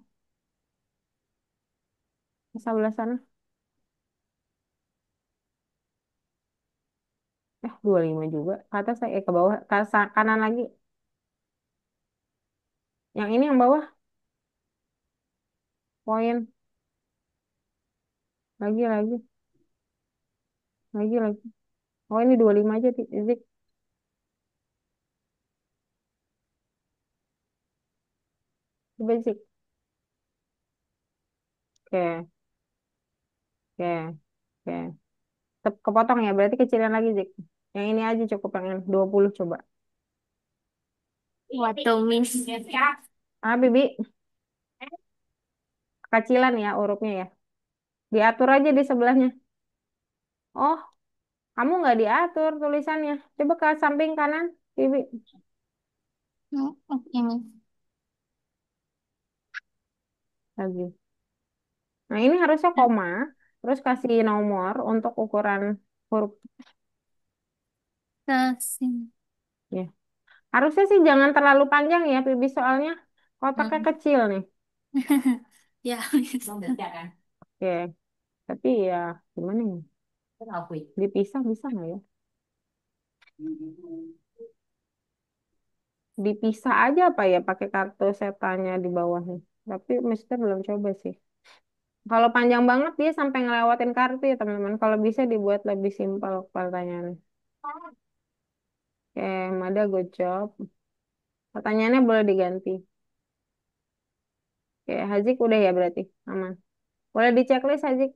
Di sebelah sana. 25 juga. Ke atas, ke bawah, kanan lagi. Yang ini yang bawah, poin. Lagi. Lagi. Oh, ini 25 aja, Zik. Coba, Zik. Oke, oke, oke. Kepotong ya, berarti kecilin lagi, Zik. Yang ini aja cukup, yang ini. 20 coba. Waktu Miss. Bibi, kecilan ya hurufnya ya. Diatur aja di sebelahnya. Oh, kamu nggak diatur tulisannya. Coba ke samping kanan, Bibi. Oke, Miss. Lagi. Nah, ini harusnya koma, terus kasih nomor untuk ukuran huruf. Kasih. Ya. Harusnya sih jangan terlalu panjang ya, Bibi, soalnya kotaknya Hmm. kecil nih. Ya, Miss. Oke, tapi ya gimana ya? Dipisah bisa nggak ya? Dipisah aja apa ya pakai kartu setanya di bawahnya. Tapi Mister belum coba sih. Kalau panjang banget dia sampai ngelewatin kartu ya teman-teman. Kalau bisa dibuat lebih simpel pertanyaannya. Oke, Mada good job. Pertanyaannya boleh diganti. Oke, Hazik udah ya berarti aman. Boleh di checklist Hazik.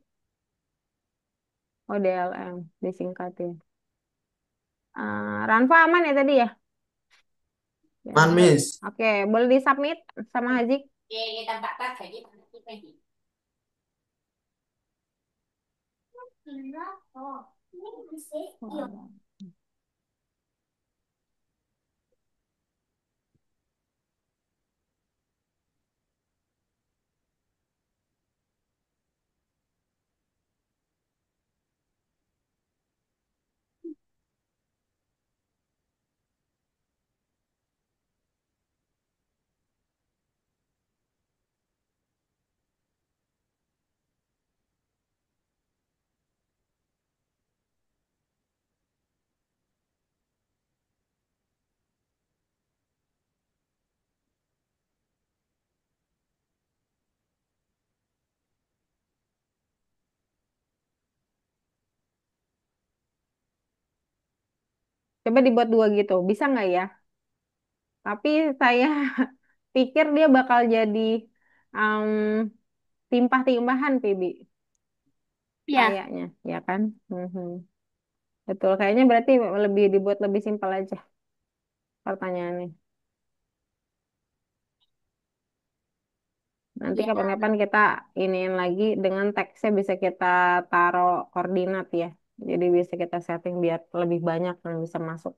Oh, DLM disingkatin. Ranfa aman ya tadi ya? Man, Ya. Miss. Oke, boleh disubmit sama Hazik. Coba dibuat dua gitu. Bisa nggak ya? Tapi saya pikir dia bakal jadi um, timpah-timpahan, PB. Ya, Kayaknya, ya kan? Mhm. Betul, kayaknya berarti lebih dibuat lebih simpel aja pertanyaannya. Nanti ya. kapan-kapan kita iniin lagi dengan teksnya bisa kita taruh koordinat ya. Jadi bisa kita setting biar lebih banyak yang bisa masuk.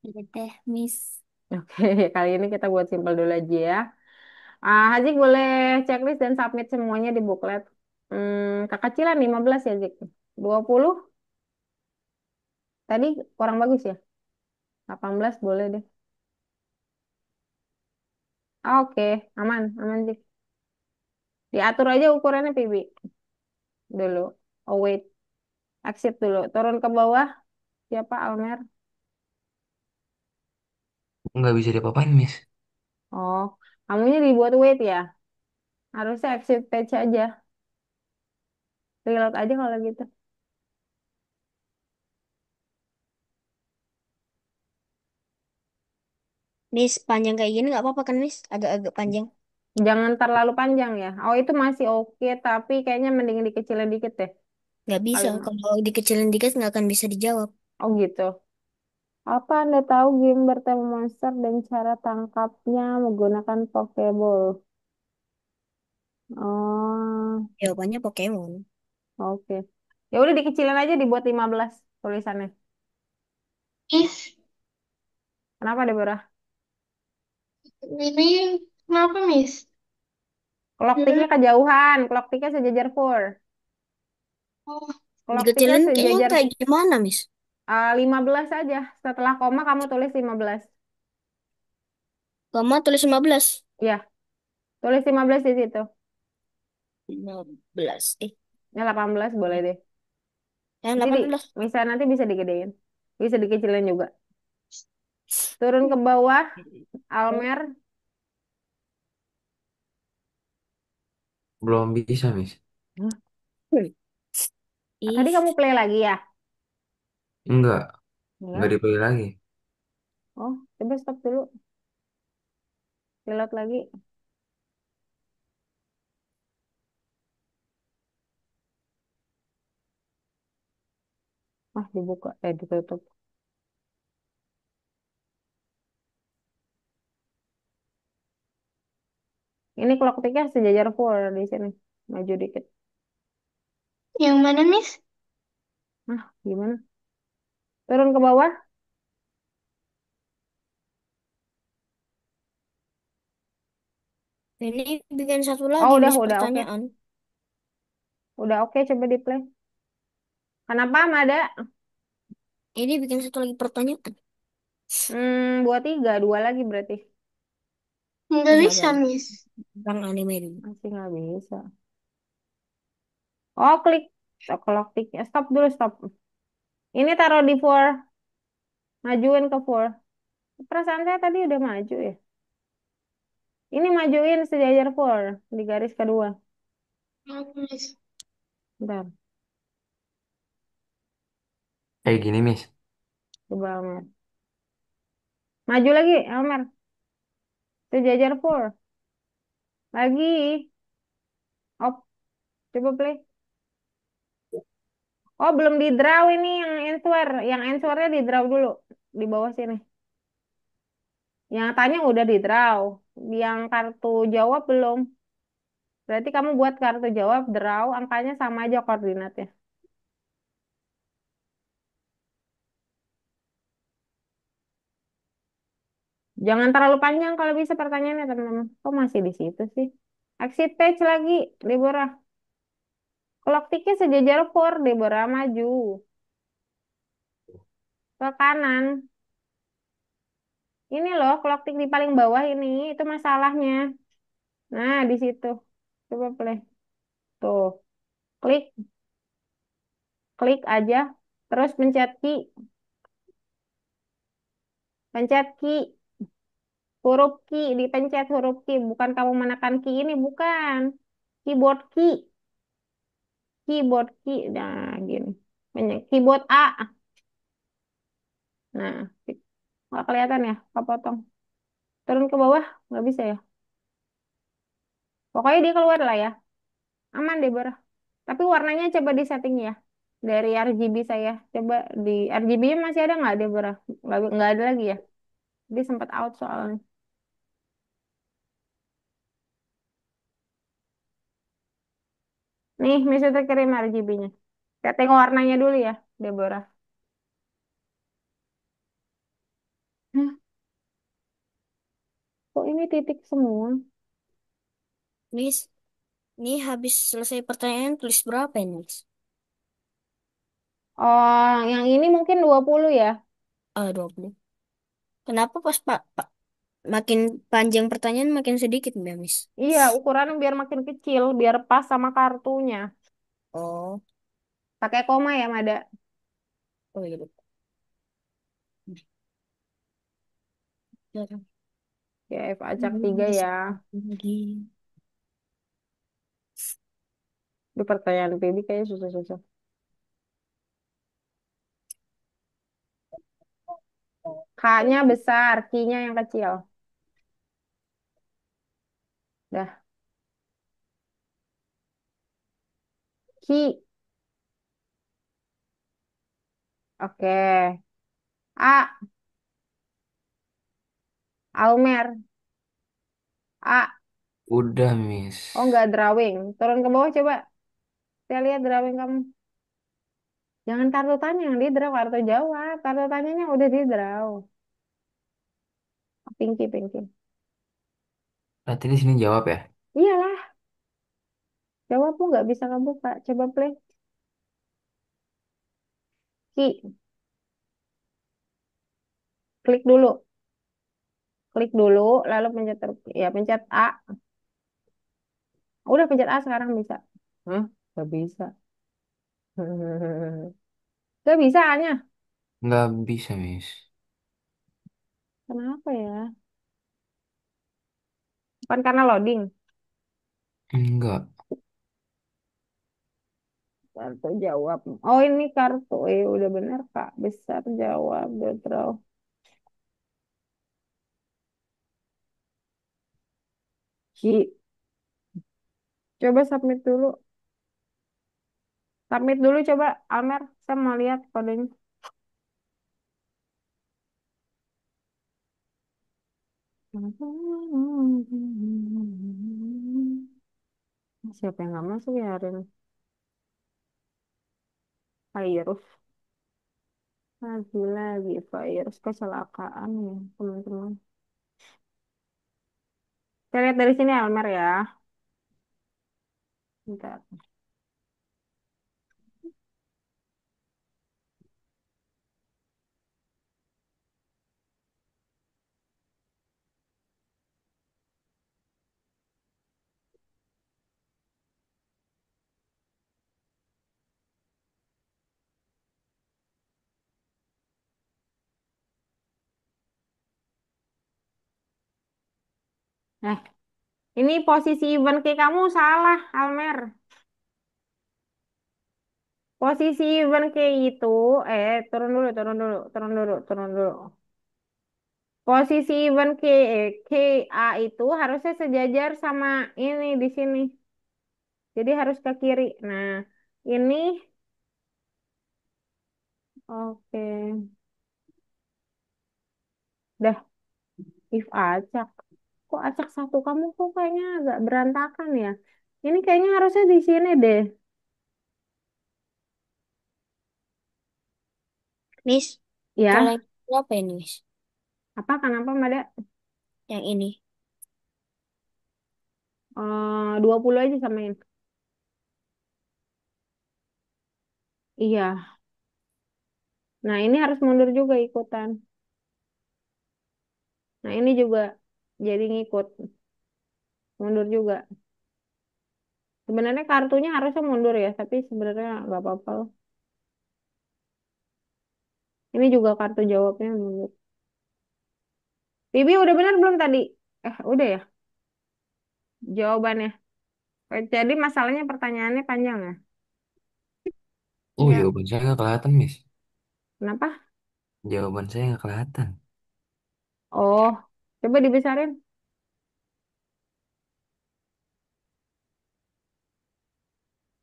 Ya deh, Miss. Oke, kali ini kita buat simpel dulu aja ya. Hazik boleh checklist dan submit semuanya di booklet. Kekecilan 15 ya, Zik. 20 tadi kurang bagus ya. 18 boleh deh. Oke, aman Zik. Diatur aja ukurannya, Pibi. Dulu. Oh, wait. Exit dulu. Turun ke bawah. Siapa, Almer? Nggak bisa diapa-apain, Miss. Oh, kamunya dibuat wait ya. Harusnya exit page aja. Reload aja kalau gitu. Miss, panjang kayak gini nggak apa-apa kan, Miss? Agak-agak panjang. Jangan terlalu panjang ya. Oh, itu masih oke, tapi kayaknya mending dikecilin dikit deh. Nggak bisa. Paling. Kalau dikecilin dikit nggak akan bisa dijawab. Oh, gitu. Apa Anda tahu game bertema monster dan cara tangkapnya menggunakan Pokeball? Oh, Jawabannya Pokemon. oke. Ya udah dikecilin aja dibuat 15 tulisannya. Miss, Kenapa, Deborah? ini kenapa, Miss? Clock ticknya Hmm. kejauhan, clock ticknya sejajar full. Oh, Clock ticknya Dikecilin kayaknya sejajar kayak gimana, Miss? 15 aja. Setelah koma kamu tulis 15. Kamu tulis 15. Ya, tulis 15 di situ. 15. Ya 18 boleh deh. Yang Nanti 18. misalnya nanti bisa digedein. Bisa dikecilin juga. Turun ke bawah, Almer. Belum bisa, Miss. Hah? Tadi Ih, kamu play lagi ya? Enggak, enggak Enggak. dipilih lagi. Oh, coba stop dulu. Reload lagi. Ah, dibuka. Ditutup. Ini clock ticknya sejajar full di sini. Maju dikit. Yang mana, Miss? Ah, gimana? Turun ke bawah. ini bikin satu Oh, lagi, Miss, udah oke. pertanyaan. Udah oke, coba di play. Kenapa, Mada? Ini bikin satu lagi pertanyaan. Buat tiga, dua lagi berarti. Nggak bisa, Sabar. Miss. Bang anime dulu. Masih nggak bisa. Oh, klik. Oh, clock tick. Stop dulu, stop. Ini taruh di four. Majuin ke four. Perasaan saya tadi udah maju ya. Ini majuin sejajar four di garis kedua. Oh, Miss. Bentar, Kayak gini, Miss. coba Almer. Maju lagi, Almer. Sejajar four. Lagi. Op, coba play. Oh, belum di draw ini yang answer. Yang answernya di draw dulu. Di bawah sini. Yang tanya udah di draw. Yang kartu jawab belum. Berarti kamu buat kartu jawab, draw, angkanya sama aja koordinatnya. Jangan terlalu panjang kalau bisa pertanyaannya, teman-teman. Kok masih di situ sih? Exit page lagi, Deborah. Clock ticknya sejajar 4, Deborah maju. Ke kanan. Ini loh, clock tick di paling bawah ini. Itu masalahnya. Nah, di situ. Coba play. Tuh, klik, klik aja. Terus pencet key. Pencet key. Huruf key, dipencet huruf key. Bukan kamu menekan key ini, bukan. Keyboard key. Keyboard key. Nah, gini. Keyboard A. Nah, nggak kelihatan ya, kepotong. Turun ke bawah, nggak bisa ya. Pokoknya dia keluar lah ya. Aman deh, Bar. Tapi warnanya coba di setting ya. Dari RGB saya. Coba di RGB-nya masih ada nggak deh, Bar? Nggak ada lagi ya. Dia sempat out soalnya. Nih, misalnya kirim RGB-nya. Setting warnanya dulu ya, Deborah. Hah, kok ini titik semua? Miss, ini habis selesai pertanyaan tulis berapa ini, Miss? Oh, yang ini mungkin 20 ya. 20. Kenapa pas Pak makin panjang pertanyaan makin sedikit, Mbak, Miss? Iya, ukurannya biar makin kecil, biar pas sama kartunya. Oh, Pakai koma ya, Mada. oh iya, betul. Ya, F acak 3 ya. Lagi. Di pertanyaan PB kayaknya susah-susah. K-nya besar, Q-nya yang kecil. Dah, Q. Oke. A, Almer. A. Udah, Miss. Oh, nggak drawing. Turun ke bawah coba. Saya lihat drawing kamu. Jangan kartu tanya yang di draw, kartu jawab. Kartu tanyanya udah di draw. Pinky, pinky. Berarti di sini jawab ya? Iyalah, jawabmu nggak bisa kebuka. Coba play. Q. Klik dulu. Klik dulu, lalu pencet ya pencet A. Udah pencet A sekarang bisa. Hah? Nggak bisa. Gak bisa hanya. Nggak bisa, Miss. Kenapa ya? Bukan karena loading. Enggak. Kartu jawab. Oh ini kartu. Udah bener Kak. Besar jawab. Draw. Ki. Coba submit dulu. Submit dulu coba Almer. Saya mau lihat kodenya. Siapa yang nggak masuk ya hari ini? Virus. Lagi virus kecelakaan ya teman-teman. Kita lihat dari sini Almer ya. Bentar. Nah, ini posisi event ke kamu salah, Almer. Posisi event ke itu, turun dulu, turun dulu, turun dulu, turun dulu. Posisi event KA itu harusnya sejajar sama ini di sini. Jadi harus ke kiri. Nah, ini, oke. Dah, if acak. Kok acak satu kamu kok kayaknya agak berantakan ya? Ini kayaknya harusnya di sini deh. Miss, kalau Ya, yang berapa ini, Miss? apa kenapa Mada? Yang ini. 20 aja samain. Iya. Nah, ini harus mundur juga ikutan. Nah, ini juga jadi ngikut. Mundur juga. Sebenarnya kartunya harusnya mundur ya, tapi sebenarnya nggak apa-apa loh. Ini juga kartu jawabnya mundur. Bibi udah benar belum tadi? Udah ya jawabannya. Jadi masalahnya pertanyaannya panjang ya. Oh, Iya. jawaban saya nggak kelihatan, Miss. Kenapa? Jawaban saya nggak kelihatan. Oh, coba dibesarin.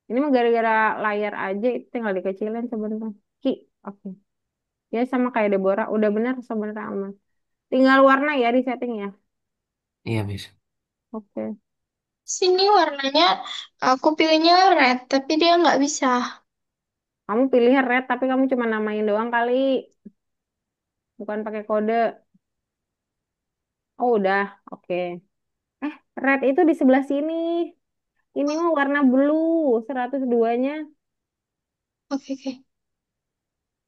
Ini mah gara-gara layar aja, itu tinggal dikecilin sebentar. Ki, oke. Ya sama kayak Deborah, udah benar sebenarnya aman. Tinggal warna ya di setting ya. Iya, Miss. Oke. Sini warnanya aku pilihnya red, tapi dia nggak bisa. Kamu pilih red, tapi kamu cuma namain doang kali. Bukan pakai kode. Oh, udah. Oke. Red itu di sebelah sini. Ini mah warna blue. 102-nya. Oke, oke.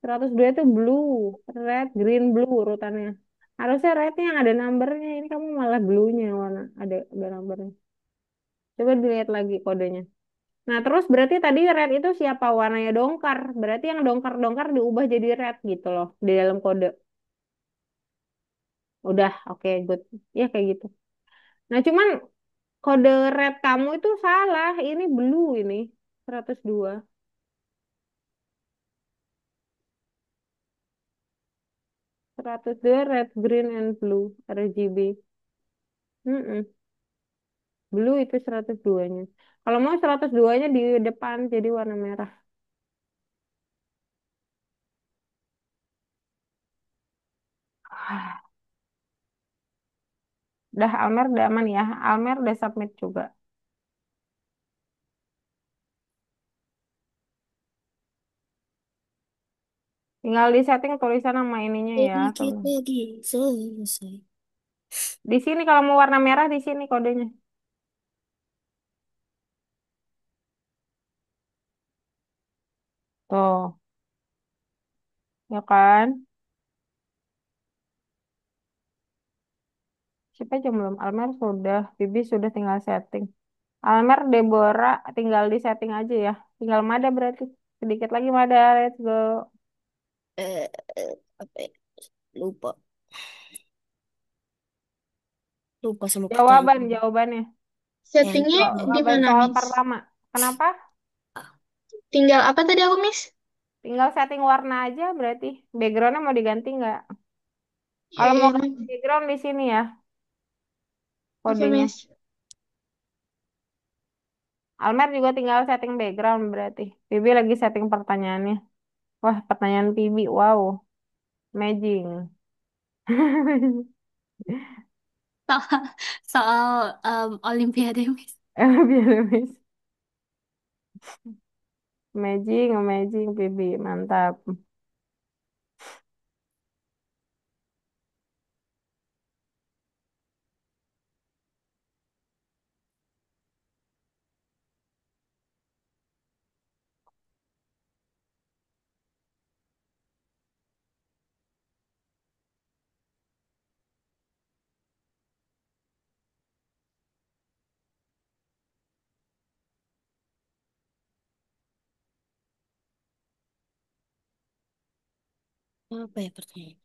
102 itu blue. Red, green, blue urutannya. Harusnya rednya yang ada numbernya. Ini kamu malah blue-nya warna. Ada numbernya. Coba dilihat lagi kodenya. Nah, terus berarti tadi red itu siapa warnanya dongkar. Berarti yang dongkar-dongkar diubah jadi red gitu loh. Di dalam kode. Udah, oke, good. Ya kayak gitu. Nah, cuman kode red kamu itu salah. Ini blue ini. 102. 102 red, green, and blue. RGB. Mm-mm. Blue itu 102-nya. Kalau mau 102-nya di depan jadi warna merah. Udah Almer udah aman ya. Almer udah submit juga. Tinggal di setting tulisan sama ininya ya. Tuh. Sedikit lagi selesai. Di sini kalau mau warna merah di sini kodenya. Tuh, ya kan? Siapa aja belum? Almer sudah, Bibi sudah tinggal setting. Almer, Deborah tinggal di setting aja ya. Tinggal Mada berarti. Sedikit lagi Mada, let's go. eh, apa ya? Lupa. Lupa sama Jawaban, pertanyaan. jawabannya. Settingnya di Jawaban mana, soal Miss? pertama. Kenapa? Tinggal apa tadi aku, Miss? Tinggal setting warna aja berarti. Backgroundnya mau diganti nggak? Iya, Kalau iya, mau ganti Miss. background di sini ya Oke, kodenya. Miss. Almer juga tinggal setting background berarti. Bibi lagi setting pertanyaannya. Wah, pertanyaan Bibi. Wow, amazing. Soal, soal Olimpiade, Miss. Biar Miss. Amazing, amazing, Bibi. Mantap. Apa ya pertanyaan?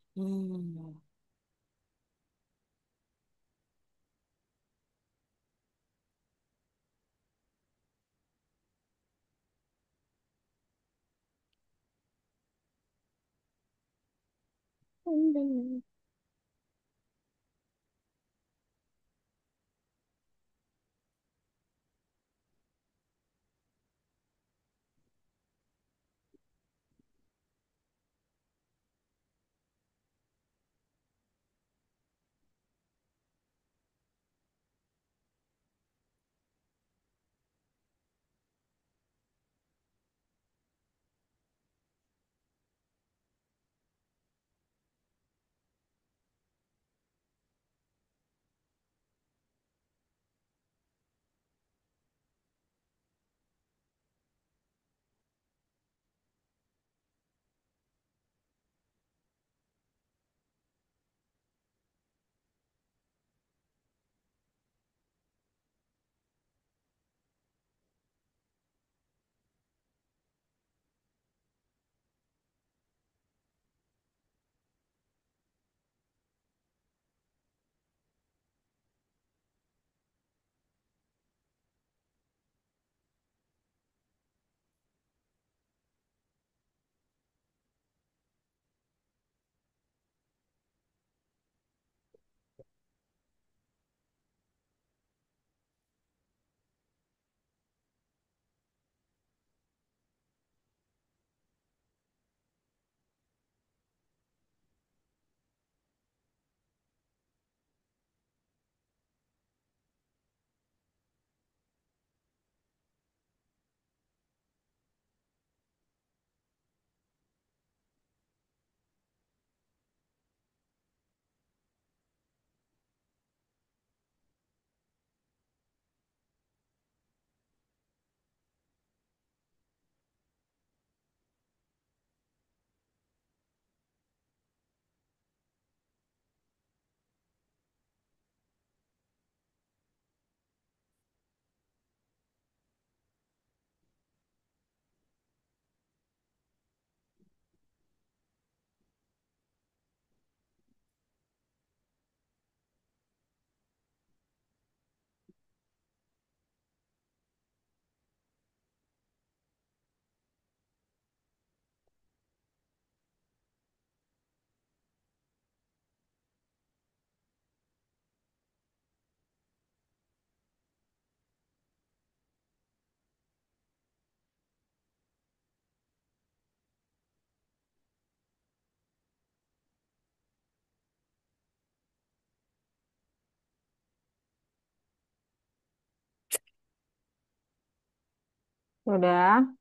Udah.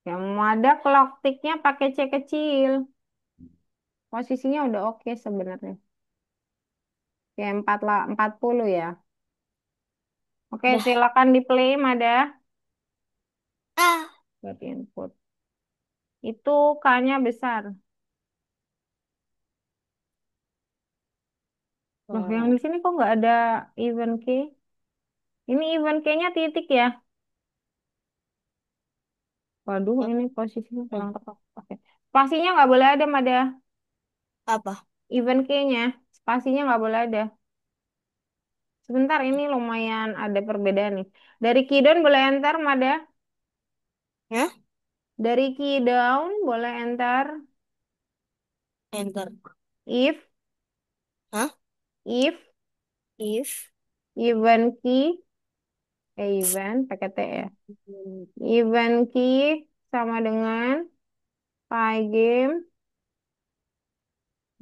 Yang mau ada clock ticknya pakai C kecil. Posisinya udah oke sebenarnya. Ya 4 lah, 40 ya. Oke, Dah. silakan di play, Mada. Ah. Buat input. Itu K-nya besar. Loh, yang di Oh. sini kok nggak ada event key? Ini event key-nya titik ya? Waduh, ini posisinya kurang tepat. Oke. Spasinya nggak boleh ada. Apa? Even key-nya, spasinya nggak boleh ada. Sebentar, ini lumayan ada perbedaan nih. Dari key down boleh enter, Mada. Ya? Dari key down boleh enter. Enter. If, Hah? if, If. even key, even, pakai T ya. Even key sama dengan pygame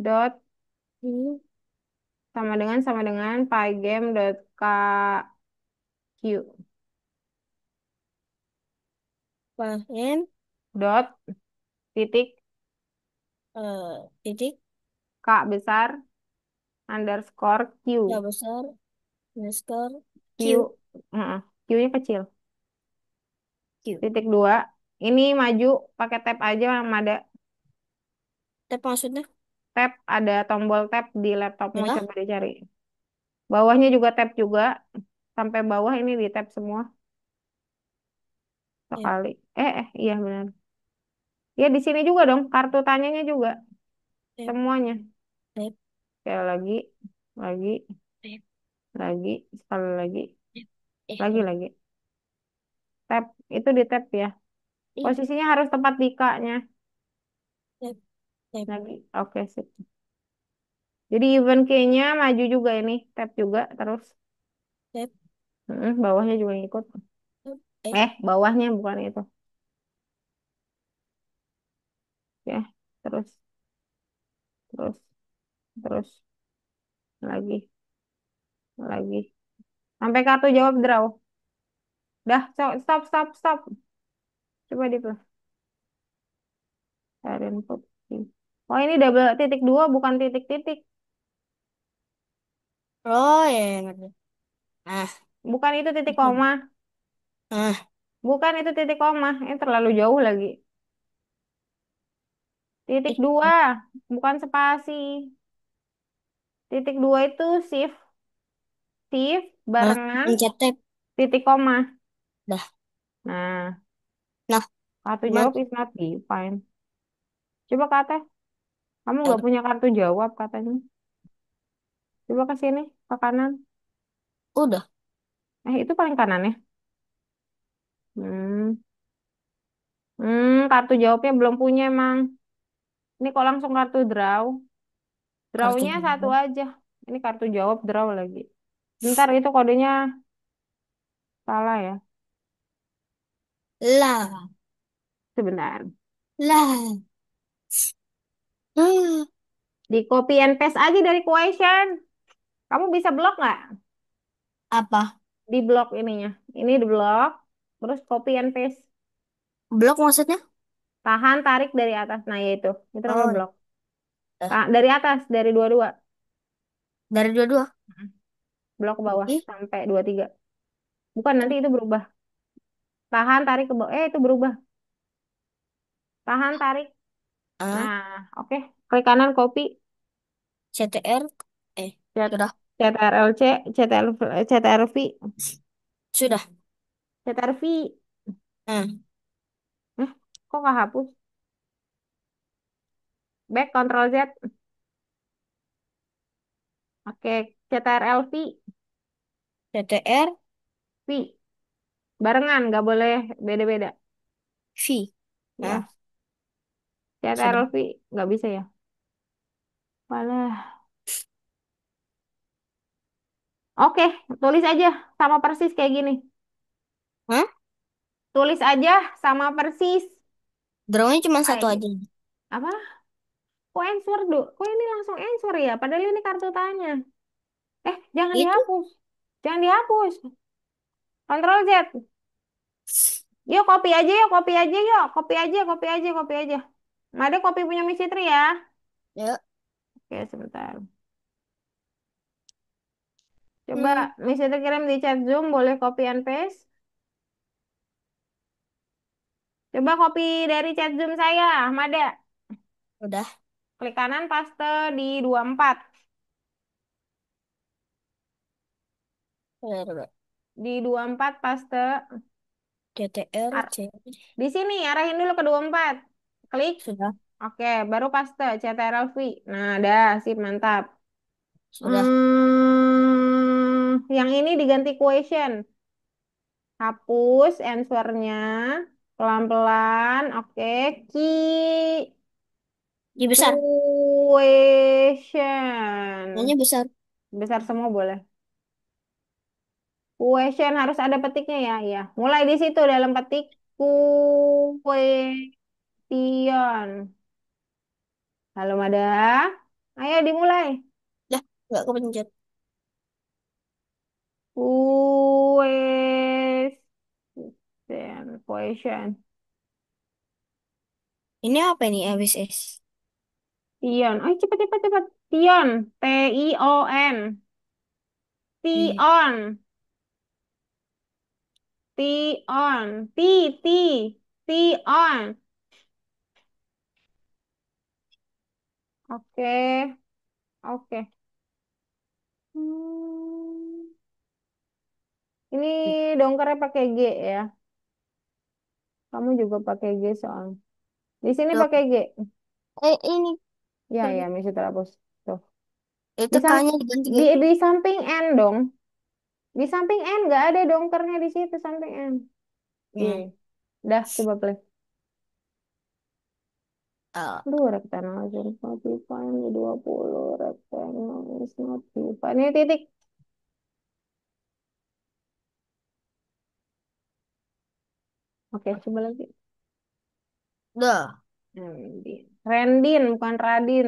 dot sama dengan pygame dot kq Pengen. dot titik Titik. k besar underscore q Ya besar. Underscore. q, Q. q-nya kecil. Q. Titik dua. Ini maju pakai tab aja sama ada Tab maksudnya? tab, ada tombol tab di laptopmu, Ya. coba dicari. Bawahnya juga tab juga, sampai bawah ini di tab semua Ya. sekali. Iya benar. Ya di sini juga dong, kartu tanyanya juga Tab. semuanya. Tab. Sekali lagi, lagi, Tab. lagi, sekali lagi, Tab. Ya. lagi. Tab itu di tab ya. Iya. Posisinya harus tepat di K-nya. Tab. Tab. Lagi, oke sip. Jadi event key-nya maju juga ini, tab juga terus. Tab. Bawahnya juga ngikut. Tab. Bawahnya bukan itu. Ya, terus, terus, terus, lagi, lagi. Sampai kartu jawab draw. Dah, stop. Coba di plus. Cari input. Oh, ini double titik dua, bukan titik-titik. Oh ya, ngerti. Ah. Bukan itu titik koma. Ah. Bukan itu titik koma. Ini terlalu jauh lagi. Titik Eh. dua, bukan spasi. Titik dua itu shift Nah, barengan pencet tab. titik koma. Dah. Nah, Nah, kartu gimana? jawab is not defined. Coba kata, kamu Ya nggak udah. punya kartu jawab katanya. Coba ke sini, ke kanan. Udah. Itu paling kanan ya. Hmm, kartu jawabnya belum punya emang. Ini kok langsung kartu draw. Kartu Drawnya satu jawab. aja. Ini kartu jawab draw lagi. Bentar, itu kodenya salah ya. Lah. Sebentar. Lah. Ah. Di copy and paste aja dari question. Kamu bisa blok nggak? Apa? Di blok ininya. Ini di blok. Terus copy and paste. Blok maksudnya? Tahan, tarik dari atas. Nah, ya itu. Itu namanya Oh, blok. dah. Dari atas, dari dua-dua. Dari dua-dua. Blok ke bawah Ih. sampai 23. Bukan, nanti Oh. itu berubah. Tahan, tarik ke bawah. Itu berubah. Tahan, tarik. Ah. Nah, oke. Klik kanan, copy. CTR. Cet- Sudah. CTRL-C, CTRV, Sudah. CTRV. Ah. Eh, kok nggak hapus? Back, Ctrl Z. Oke, CTRL-V. CTR. V. Barengan, nggak boleh beda-beda. V. Ah. Ya, Sudah. CTRL-V. Nggak bisa ya? Walah. Oke, tulis aja sama persis kayak gini. Hah? Tulis aja sama persis. Drawnya cuma satu Kayak aja. gitu. Apa? Kok answer, Kok ini langsung answer ya? Padahal ini kartu tanya. Jangan Itu. dihapus. Jangan dihapus. Ctrl Z. Yuk copy aja yuk, copy aja yuk. Copy aja. Made copy punya Missy Tri ya. Ya. Oke, sebentar. Coba Hmm. Missy Tri kirim di chat Zoom, boleh copy and paste. Coba copy dari chat Zoom saya, Mada. Udah. Klik kanan, paste di 24. Udah. Di 24 paste. CTR. Di sini, arahin dulu ke 24. Klik. Sudah. Oke, baru paste, CTRL-V. Nah, dah, sip, mantap. Sudah. Yang ini diganti question. Hapus answernya pelan-pelan. Oke, key Ini besar. question. Nanya besar. Besar semua boleh. Question harus ada petiknya ya, ya. Mulai di situ dalam petik question. Halo Mada. Ayo dimulai. Dah, nggak kepencet. Question. Ini apa ini ABCS? Tion. Ayo cepat cepat cepat. Tion. Tion. Iya. Tion. Tion. Tion. Oke. Oke. Hmm. Ini dongkernya pakai G ya. Kamu juga pakai G soal. Di sini Tuh. pakai G. Ini Ya ya, mesti terhapus. Tuh. itu Di, sam- K-nya diganti di, G. di samping N dong. Di samping N nggak ada dongkernya di situ samping N. G. Hmm. Dah, coba play. Ah, Aduh, rectangle is not defined. 20 rectangle is not defined. Ini titik. Oke, coba lagi. udah. Rendin. Rendin, bukan Radin.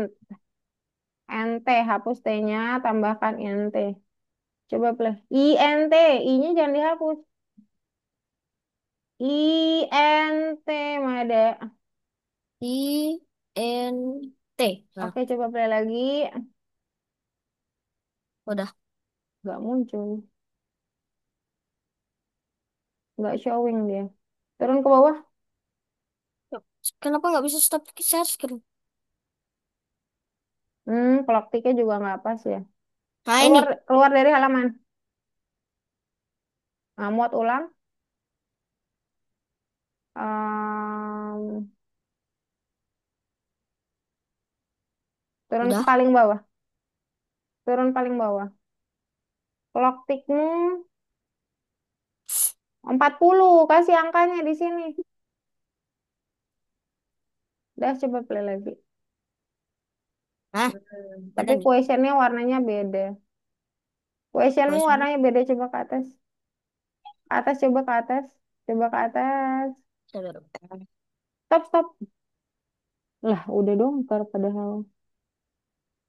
NT, hapus T-nya, tambahkan INT. Coba play. INT, I-nya jangan dihapus. INT, Mada. INT. Nah, Oke, coba play lagi. udah. Nggak muncul. Nggak showing dia. Turun ke bawah. Kenapa nggak bisa stop share screen? Clock tick-nya juga nggak pas ya. Nah, Keluar, ini. keluar dari halaman. Nah, muat ulang. Ehm, turun ke Udah. paling bawah. Turun paling bawah. Clock tick-mu 40. Kasih angkanya di sini. Udah, coba play lagi. Nah, Tapi ada nih. questionnya warnanya beda. Questionmu Question. warnanya beda. Coba ke atas. Ke atas, coba ke atas. Coba ke atas. Sabar. Stop, stop. Lah, udah dong. Ntar padahal.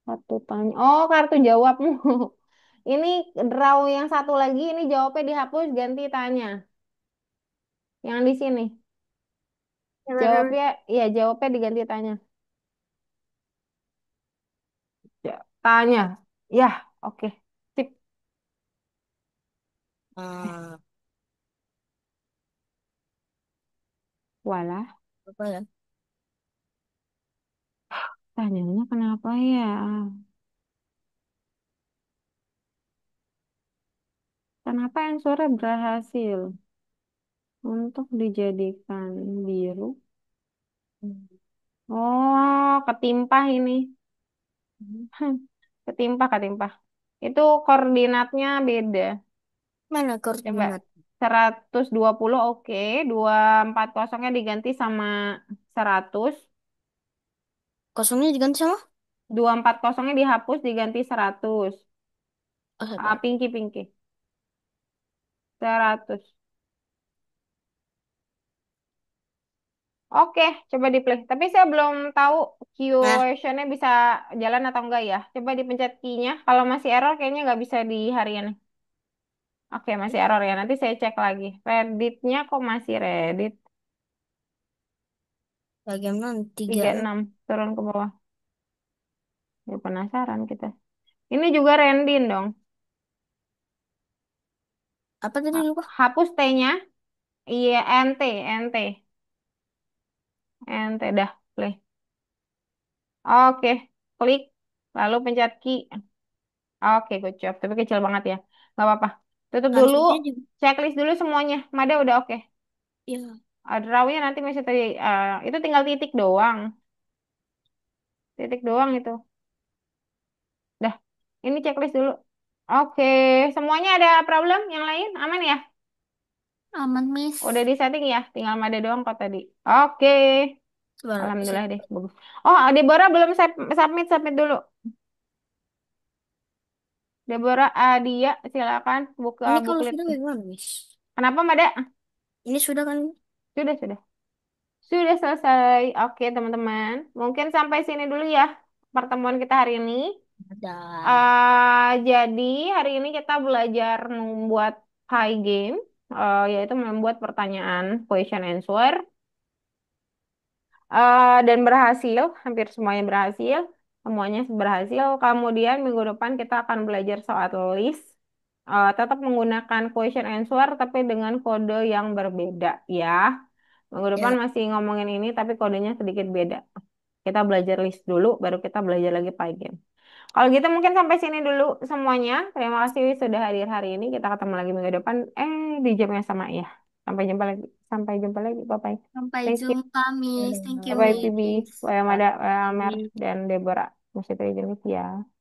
Kartu tanya. Oh, kartu jawabmu. Ini draw yang satu lagi. Ini jawabnya dihapus. Ganti tanya. Yang di sini. Jawabnya, ya jawabnya diganti tanya. Tanya. Ya, oke. Sip. Ah, Walah, apa ya? tanyanya kenapa ya? Kenapa yang sore berhasil untuk dijadikan biru? Oh, ketimpah ini. Ketimpah, ketimpah. Itu koordinatnya beda. Mana Coba. koordinat? 120 oke. 240-nya diganti sama 100. Kosongnya diganti sama? 240-nya dihapus diganti 100. Oh, Ah, sabar. pinky, pinky. 100. Oke, coba di play. Tapi saya belum tahu Nah, questionnya bisa jalan atau enggak ya. Coba dipencet key-nya. Kalau masih error kayaknya nggak bisa di harian. Oke, masih error ya. Nanti saya cek lagi. Reddit-nya kok masih Reddit? bagian mana? Tiga. 36 turun ke bawah. Ya penasaran kita. Ini juga Rendin dong. Apa tadi lupa? Hapus T-nya. Iya, NT, NT. NT dah, play. Oke, klik. Lalu pencet key. Oke, good job. Tapi kecil banget ya. Nggak apa-apa. Tutup dulu. Answernya juga. Checklist dulu semuanya. Mada udah oke. Ya. Drawnya nanti masih tadi. Itu tinggal titik doang. Titik doang itu. Dah, ini checklist dulu. Oke, semuanya ada problem? Yang lain aman ya? Aman, Miss. Udah di setting ya? Tinggal Made doang kok tadi. Oke, alhamdulillah deh, bagus. Oh, Deborah belum submit, submit dulu. Deborah, Adia, silakan buka Ini kalau booklet. sudah bagaimana, Miss? Kenapa, Mada? Ini sudah kan? Sudah, sudah. Sudah selesai. Oke, teman-teman. Mungkin sampai sini dulu ya pertemuan kita hari ini. Ada. Jadi hari ini kita belajar membuat high game, yaitu membuat pertanyaan question answer. Dan berhasil, hampir semuanya berhasil. Semuanya berhasil. Kemudian minggu depan kita akan belajar soal list. Tetap menggunakan question answer, tapi dengan kode yang berbeda ya. Minggu depan Ya. masih ngomongin ini, tapi kodenya sedikit beda. Kita belajar list dulu, baru kita belajar lagi Python. Kalau gitu mungkin sampai sini dulu semuanya. Terima kasih sudah hadir hari ini. Kita ketemu lagi minggu depan. Di jam yang sama ya. Sampai jumpa lagi. Sampai jumpa lagi. Bye bye. Sampai Thank you. jumpa, Miss. Thank you, Bye bye Pibi. Miss. Bye Amada, Bye Amer Bye. dan Deborah. Masih terima kasih ya.